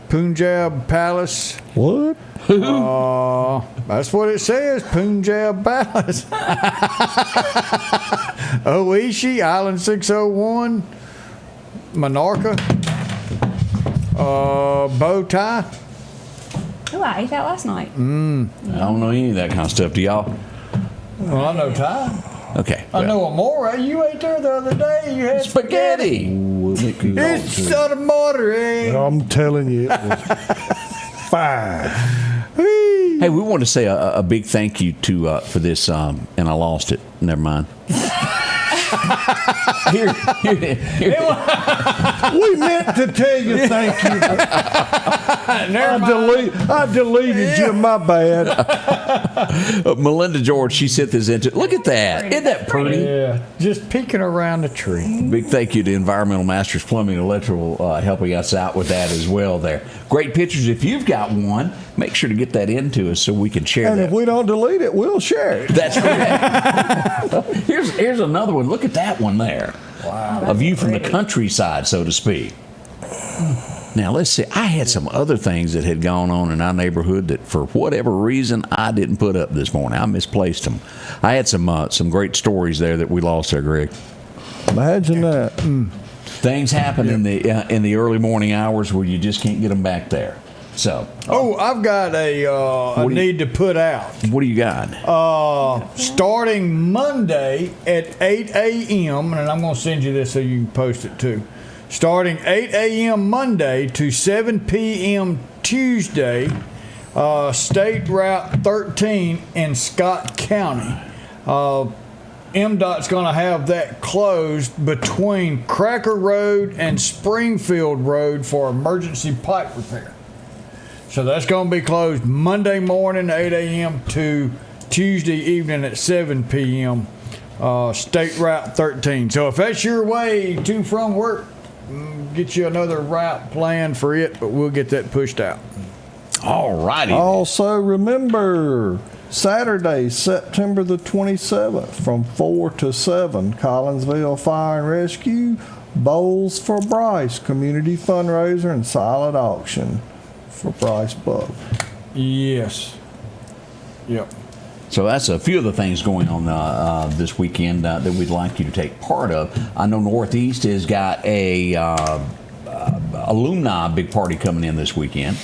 Punjab Palace. What? That's what it says, Punjab Palace. Oishi, Island 601, Minorca, Bow Tie. Oh, I ate that last night. I don't know any of that kind of stuff. Do y'all? Well, I know Thai. Okay. I know Amore. You ate there the other day. You had spaghetti. It's out of mortar, eh? I'm telling you, it was fine. Hey, we want to say a big thank you to for this, and I lost it. Never mind. Here. We meant to tell you thank you. I deleted you. My bad. Melinda George, she sent this into. Look at that. Isn't that pretty? Yeah, just peeking around the tree. Big thank you to Environmental Masters Plumbing and Electrical helping us out with that as well there. Great pictures. If you've got one, make sure to get that into us so we can share And that. if we don't delete it, we'll share it. That's right. Here's another one. Look at that one there. Wow. A view from the countryside, so to speak. Now, let's see. I had some other things that had gone on in our neighborhood that, for whatever reason, I didn't put up this morning. I misplaced them. I had some great stories there that we lost there, Greg. Imagine that. Things happen in the early morning hours where you just can't get them back there. So. Oh, I've got a need to put out. What do you got? Starting Monday at 8 a.m., and I'm going to send you this so you can post it too. Starting 8 a.m. Monday to 7 p.m. Tuesday, State Route 13 in Scott County. MDOT's going to have that closed between Cracker Road and Springfield Road for emergency pipe repair. So that's going to be closed Monday morning, 8 a.m. to Tuesday evening at 7 p.m. State Route 13. So if that's your way to from work, get you another route planned for it, but we'll get that pushed out. All righty. Also, remember, Saturday, September the 27th, from 4 to 7, Collinsville Fire and Rescue, Bowls for Bryce, community fundraiser and silent auction for Bryce Buck. Yes. Yep. So that's a few of the things going on this weekend that we'd like you to take part of. I know Northeast has got a alumni big party coming in this weekend.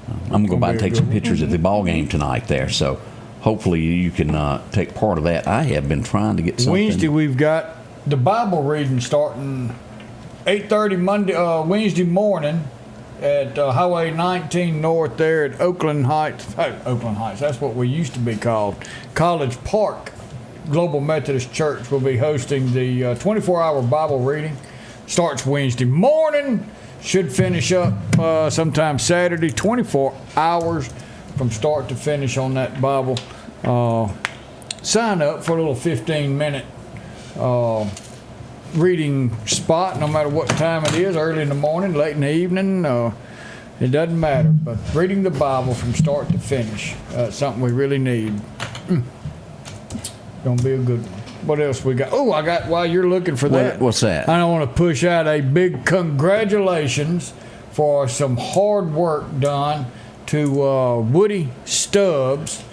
I'm going to go by and take some pictures at the ball game tonight there. So hopefully you can take part of that. I have been trying to get something. Wednesday we've got the Bible reading starting 8:30 Wednesday morning at Highway 19 North there at Oakland Heights. Oakland Heights, that's what we used to be called. College Park Global Methodist Church will be hosting the 24-hour Bible reading. Starts Wednesday morning, should finish up sometime Saturday, 24 hours from start to finish on that Bible. Sign up for a little 15-minute reading spot, no matter what time it is, early in the morning, late in the evening, it doesn't matter. But reading the Bible from start to finish, something we really need. Gonna be a good one. What else we got? Oh, I got, while you're looking for that. What's that? I want to push out a big congratulations for some hard work done to Woody Stubbs,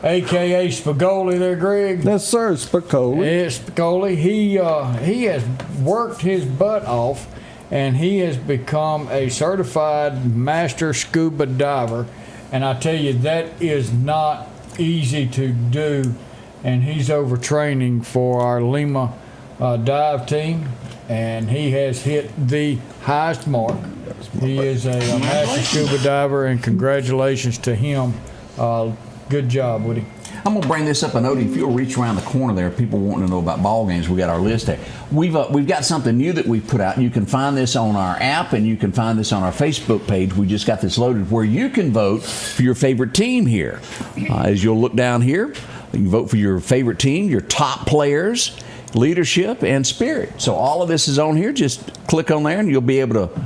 a.k.a. Spagoli there, Greg. Yes, sir, Spagoli. Yes, Spagoli. He has worked his butt off, and he has become a certified master scuba diver. And I tell you, that is not easy to do. And he's overtraining for our Lima dive team, and he has hit the highest mark. He is a master scuba diver, and congratulations to him. Good job, Woody. I'm going to bring this up. I know if you'll reach around the corner there, people wanting to know about ball games, we got our list there. We've got something new that we've put out. You can find this on our app, and you can find this on our Facebook page. We just got this loaded where you can vote for your favorite team here. As you'll look down here, you can vote for your favorite team, your top players, leadership, and spirit. So all of this is on here. Just click on there, and you'll be able to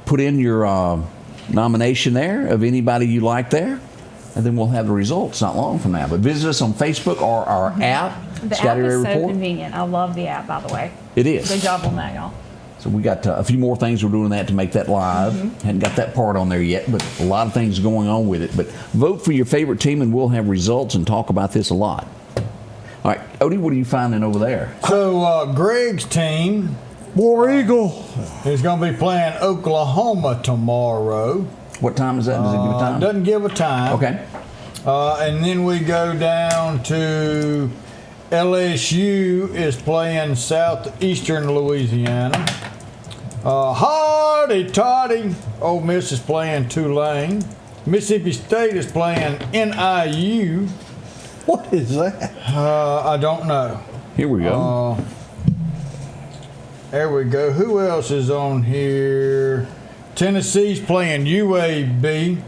put in your nomination there of anybody you like there. And then we'll have the results not long from now. But visit us on Facebook or our app, The Scotty app Ray is so Report. convenient. I love the app, by the way. It is. Good job on that, y'all. So we got a few more things we're doing that to make that live. Hadn't got that part on there yet, but a lot of things going on with it. But vote for your favorite team, and we'll have results and talk about this a lot. All right, Odie, what are you finding over there? So Greg's team, War Eagle, is going to be playing Oklahoma tomorrow. What time is that? Does it give a time? Doesn't give a time. Okay. And then we go down to LSU is playing Southeastern Louisiana. Hardy Toddy, Ole Miss is playing Tulane. Mississippi State is playing NIU. What is that? I don't know. Here we go. There we go. Who else is on here? Tennessee's playing UAB.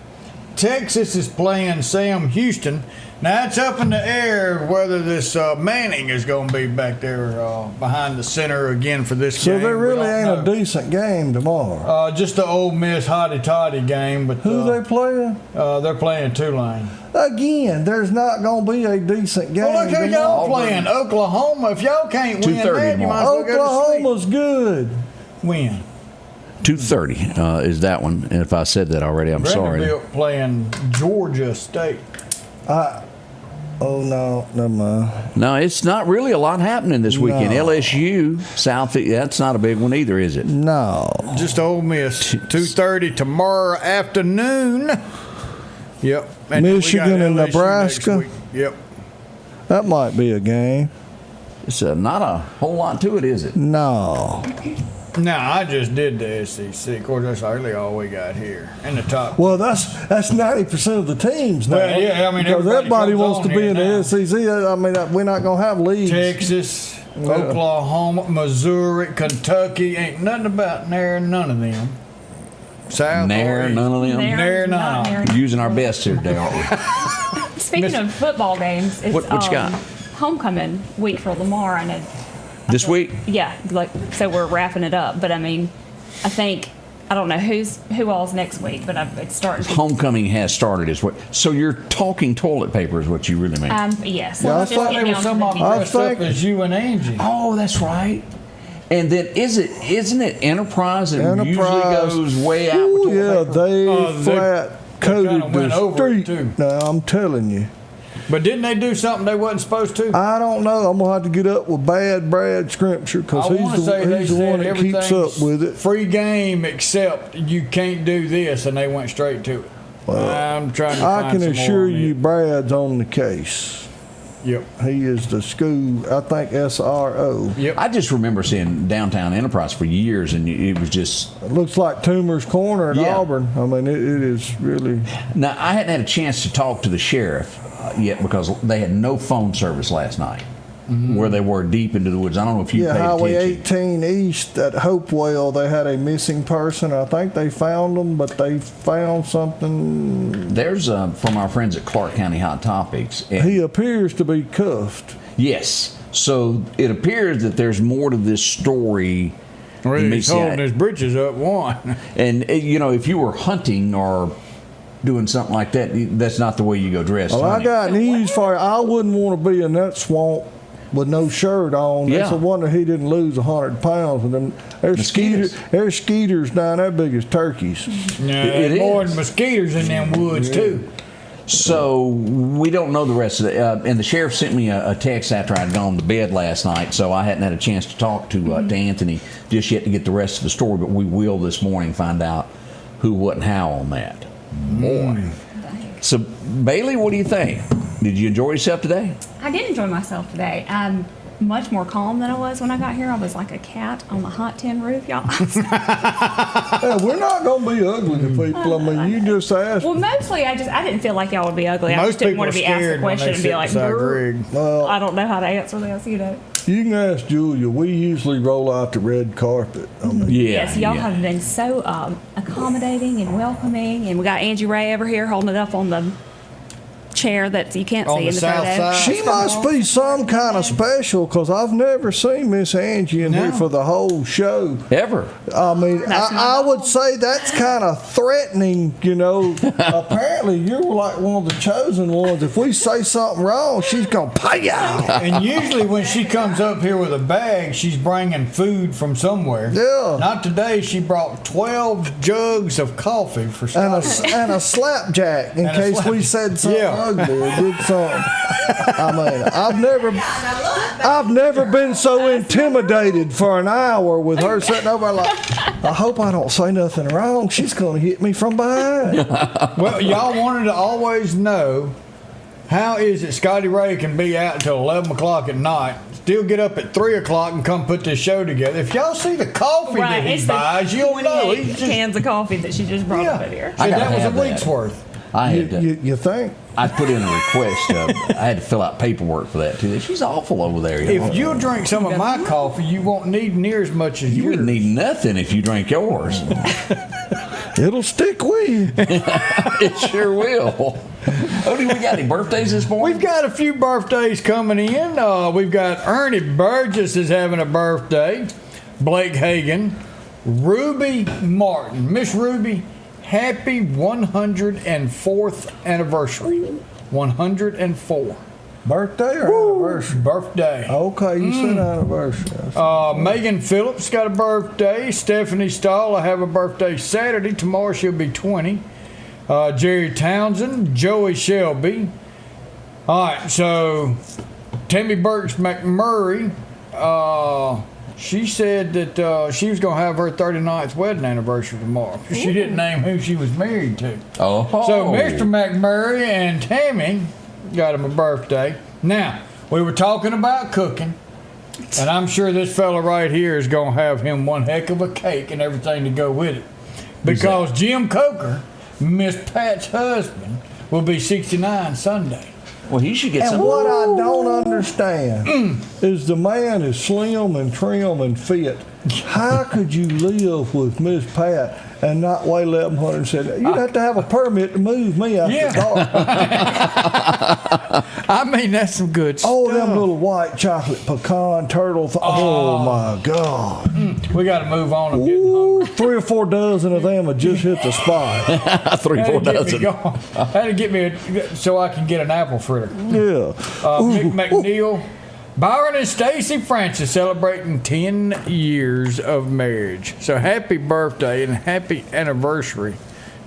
Texas is playing Sam Houston. Now, it's up in the air whether this Manning is going to be back there behind the center again for this So game. there really ain't a decent game tomorrow. Just the Ole Miss hotty-toddy game. But Who they playing? They're playing Tulane. Again, there's not going to be a decent game. Well, look who y'all playing. Oklahoma. If y'all can't win 2:30 that, you might as well go to sleep. Oklahoma's good. Win. 2:30 is that one. And if I said that already, I'm sorry. Vanderbilt playing Georgia State. Oh, no, never mind. No, it's not really a lot happening this weekend. No. LSU, South, that's not a big one either, is it? No. Just Ole Miss. 2:30 tomorrow afternoon. Yep. And Michigan and LSU Nebraska. next week. Yep. That might be a game. It's not a whole lot to it, is it? No. No, I just did the SEC. Of course, that's really all we got here in the top. Well, that's 90% of the teams now. Well, yeah, I mean, because everybody comes wants on to be here in now. the SEC. I mean, we're not going to have leagues. Texas, Oklahoma, Missouri, Kentucky, ain't nothing about none of them. South None of them. None of them. Using our best here today, aren't we? Speaking of football games, it's What you got? homecoming week for Lamar, and This week? yeah, so we're wrapping it up. But I mean, I don't know who all's next week, but it's starting. Homecoming has started, is what. So you're talking toilet paper, is what you really mean? Yes. I thought there was somebody dressed up as you and Angie. Oh, that's right. And then isn't it Enterprise that usually goes way out? Ooh, with yeah, toilet paper? they flat coated went the over it, street. too. No, I'm telling you. But didn't they do something they wasn't supposed to? I don't know. I'm gonna have to get up with Bad Brad Scrimpture because I want to he's say they the one said that keeps up everything's with it. free game except you can't do this, and they went straight to it. I'm trying to I find can some assure more on you, it. Brad's on the case. Yep. He is the school, I think, SRO. Yep. I just remember seeing Downtown Enterprise for years, and it was just. It looks like Toomer's Corner at Yeah. Auburn. I mean, it is really. Now, I hadn't had a chance to talk to the sheriff yet because they had no phone service last night where they were deep into the woods. I don't know if you Yeah, paid Highway attention. 18 East at Hopewell, they had a missing person. I think they found them, but they found something. There's from our friends at Clark County Hot Topics. And He appears to be cuffed. yes. So it appears that there's more to this story. Well, than he's meets the eye. holding his britches up one. And, if you were hunting or doing something like that, that's not the way you go dressed. Well, I hunting. got news for you. I wouldn't want to be in that swamp with no shirt on. Yeah. It's a wonder he didn't lose 100 pounds with them. Mosquitoes. There's skeeters down there big as turkeys. Yeah, It more is. than mosquitoes in them woods too. So we don't know the rest of it. And the sheriff sent me a text after I'd gone to bed last night, so I hadn't had a chance to talk to Anthony just yet to get the rest of the story. But we will this morning find out who, what, and how on that. Boy. So Bailey, what do you think? Did you enjoy yourself today? I did enjoy myself today. I'm much more calm than I was when I got here. I was like a cat on the hot tin roof, y'all. Yeah, we're not going to be ugly to people. I mean, you just asked. Well, mostly I didn't feel like y'all would be ugly. I Most just didn't people want are to be asked a scared when question they and be sit like, beside "Brr." Greg. Well, I don't know how to answer this, you can ask Julia. We usually roll out the red carpet. I mean, Yes, y'all have been so accommodating and welcoming, and we got Angie Ray over here holding it up on the chair that you can't On see the in the south photo. side. She must be some kind of special because I've never seen Miss Angie in here for the whole show. Ever? I mean, That's I would say that's kind of threatening, Apparently, you're like one of the chosen ones. If we say something wrong, she's going to pay out. And usually when she comes up here with a bag, she's bringing food from somewhere. Yeah. Not today. She brought 12 jugs of coffee for Scotty. And a slapjack in And a case we slapjack. said something Yeah. ugly or did something. I mean, I've never been so intimidated for an hour with her sitting over like, I hope I don't say nothing wrong. She's going to hit me from behind. Well, y'all wanted to always know, how is it Scotty Ray can be out until 11 o'clock at night, still get up at 3 o'clock and come put this show together? If y'all see the coffee that he it's buys, the you'll know. 28 He's just, cans of coffee that she just brought up in here. So I gotta that was have a week's that. worth. I had to, You think? I put in a request. I had to fill out paperwork for that too. She's awful over there. If you drink some of my coffee, you won't need near as much as You yours. wouldn't need nothing if you drank yours. It'll stick with you. It sure will. Odie, we got any birthdays this morning? We've got a few birthdays coming in. We've got Ernie Burgess is having a birthday. Blake Hagan. Ruby Martin. Miss Ruby, happy 104th anniversary. 104. Birthday or anniversary? Birthday. Okay, you said anniversary. Megan Phillips got a birthday. Stephanie Stahl will have a birthday Saturday. Tomorrow she'll be 20. Jerry Townsend, Joey Shelby. All right, so Tammy Burks McMurray, she said that she was going to have her 39th wedding anniversary tomorrow. She didn't name who she was married to. Oh. So Mr. McMurray and Tammy got him a birthday. Now, we were talking about cooking, and I'm sure this fella right here is going to have him one heck of a cake and everything to go with it. Because Jim Coker, Miss Pat's husband, will be 69 Sunday. Well, he should get some. And what I don't understand is the man is slim and trim and fit. How could you live with Miss Pat and not weigh 1,100? You'd have to have a permit to move me after dark. I mean, that's some good stuff. Oh, them little white chocolate pecan turtle. Oh, my God. We got to move on. I'm getting hungry. 3 or 4 dozen of them have just hit the spot. 3 or 4 dozen. That'll get me so I can get an apple fritter. Yeah. Mick McNeil. Byron and Stacy Francis celebrating 10 years of marriage. So happy birthday and happy anniversary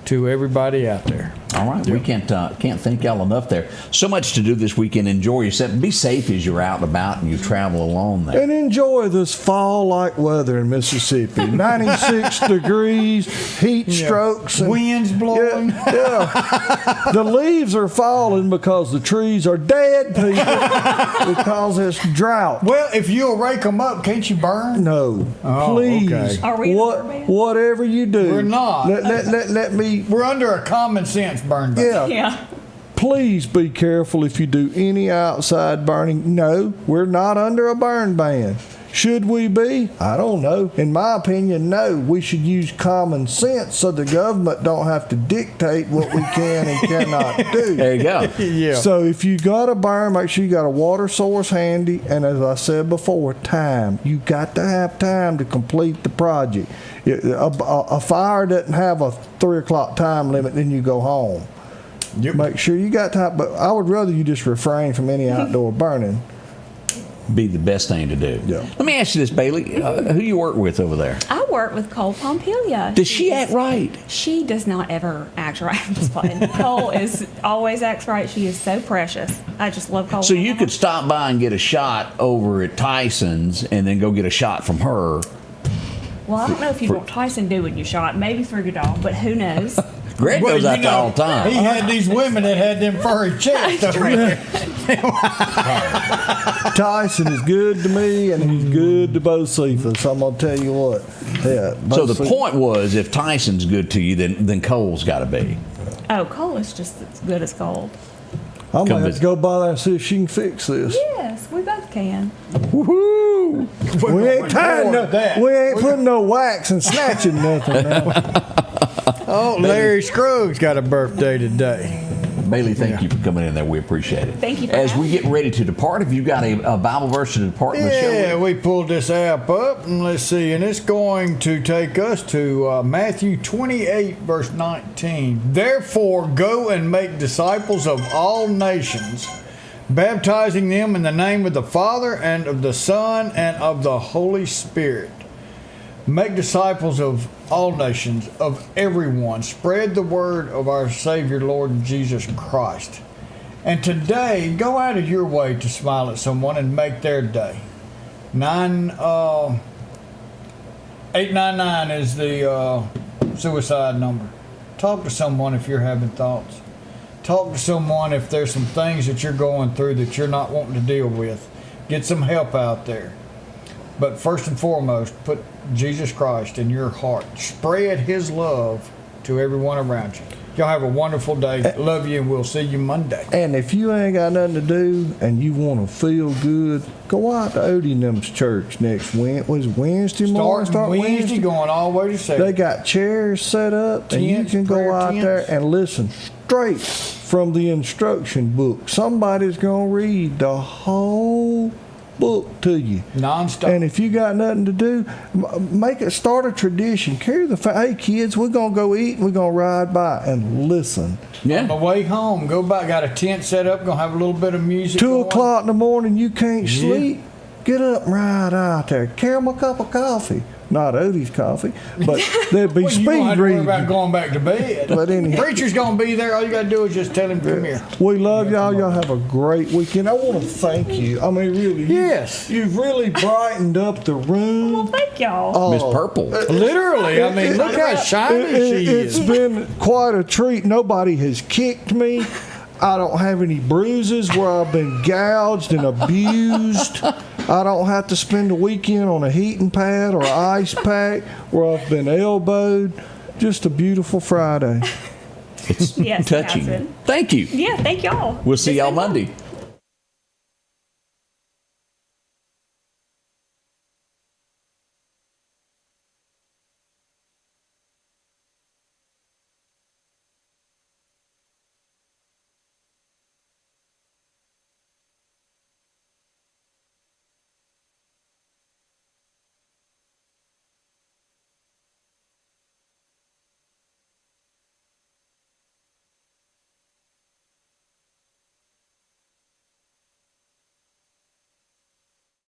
to everybody out there. All right, we can't thank y'all enough there. So much to do this weekend. Enjoy yourself. Be safe as you're out and about and you travel along there. And enjoy this fall-like weather in Mississippi. 96 degrees, heat strokes. And, winds blowing. Yeah. The leaves are falling because the trees are dead, people, because it's drought. Well, if you'll rake them up, can't you burn? No. Oh, please. okay. Are we whatever you do. We're not. Let me. We're under a common sense burn ban. Yeah. Please be careful if you do any outside burning. No, we're not under a burn ban. Should we be? I don't know. In my opinion, no. We should use common sense so the government don't have to dictate what we can and cannot do. There you go. Yeah. So if you got a burn, make sure you got a water source handy. And as I said before, time. You got to have time to complete the project. A fire doesn't have a 3 o'clock time limit, then you go home. Yep. Make sure you got time. But I would rather you just refrain from any outdoor burning. Be the best thing to do. Yeah. Let me ask you this, Bailey. Who you work with over there? I work with Cole Pompilia. Does she act right? She does not ever act right. I'm just playing. Cole is always acts right. She is so precious. I just love Cole. So you could stop by and get a shot over at Tyson's and then go get a shot from her. Well, I don't know if you want Tyson doing your shot. Maybe through your dog, but who knows? Greg goes out there all the time. He had these women that had them furry chests over there. Tyson is good to me, and he's good to both Cephas. So I'm gonna tell you what. Yeah. So the point was, if Tyson's good to you, then Cole's got to be. Oh, Cole is just as good as gold. I'm gonna have to go by there and see if she can fix this. Yes, we both can. Woohoo! We ain't putting no wax and snatching nothing. Now. Oh, Larry Scruggs got a birthday today. Bailey, thank you for coming in there. We appreciate it. Thank you for As we get ready to depart, have you got a Bible verse to depart in the show? Yeah, we pulled this app up, and let's see, and it's going to take us to Matthew 28, verse 19. Therefore, go and make disciples of all nations, baptizing them in the name of the Father, and of the Son, and of the Holy Spirit. Make disciples of all nations, of everyone. Spread the word of our Savior, Lord Jesus Christ. And today, go out of your way to smile at someone and make their day. 899 is the suicide number. Talk to someone if you're having thoughts. Talk to someone if there's some things that you're going through that you're not wanting to deal with. Get some help out there. But first and foremost, put Jesus Christ in your heart. Spread his love to everyone around you. Y'all have a wonderful day. Love you, and we'll see you Monday. And if you ain't got nothing to do and you want to feel good, go out to Odie and them's church next Wednesday morning. Start Wednesday, going all the way to Saturday. They got chairs set up, and you can go out there and listen straight from the instruction book. Somebody's going to read the whole book to you. Non-stop. And if you got nothing to do, start a tradition. Carry the hey kids, we're going to go eat and we're going to ride by and listen. Yeah. On the way home, go by, got a tent set up, going to have a little bit of music 2 o'clock in the morning, you can't sleep. Get up and ride out there. Carry them a cup of coffee. Not Odie's coffee, but there'd be speed reading. You don't have to worry about going back to bed. But anyhow, preacher's going to be there. All you got to do is just tell him, come here. We love y'all. Y'all have a great weekend. I want to thank you. I mean, really. Yes. You've really brightened up the room. Well, thank y'all. Miss Purple. Literally. I mean, look how shiny she is. It's been quite a treat. Nobody has kicked me. I don't have any bruises where I've been gouged and abused. I don't have to spend a weekend on a heating pad or an ice pack where I've been elbowed. Just a beautiful Friday. It's Yes, touching. Catherine. Thank you. Yeah, thank y'all. We'll see It's y'all been fun. Monday.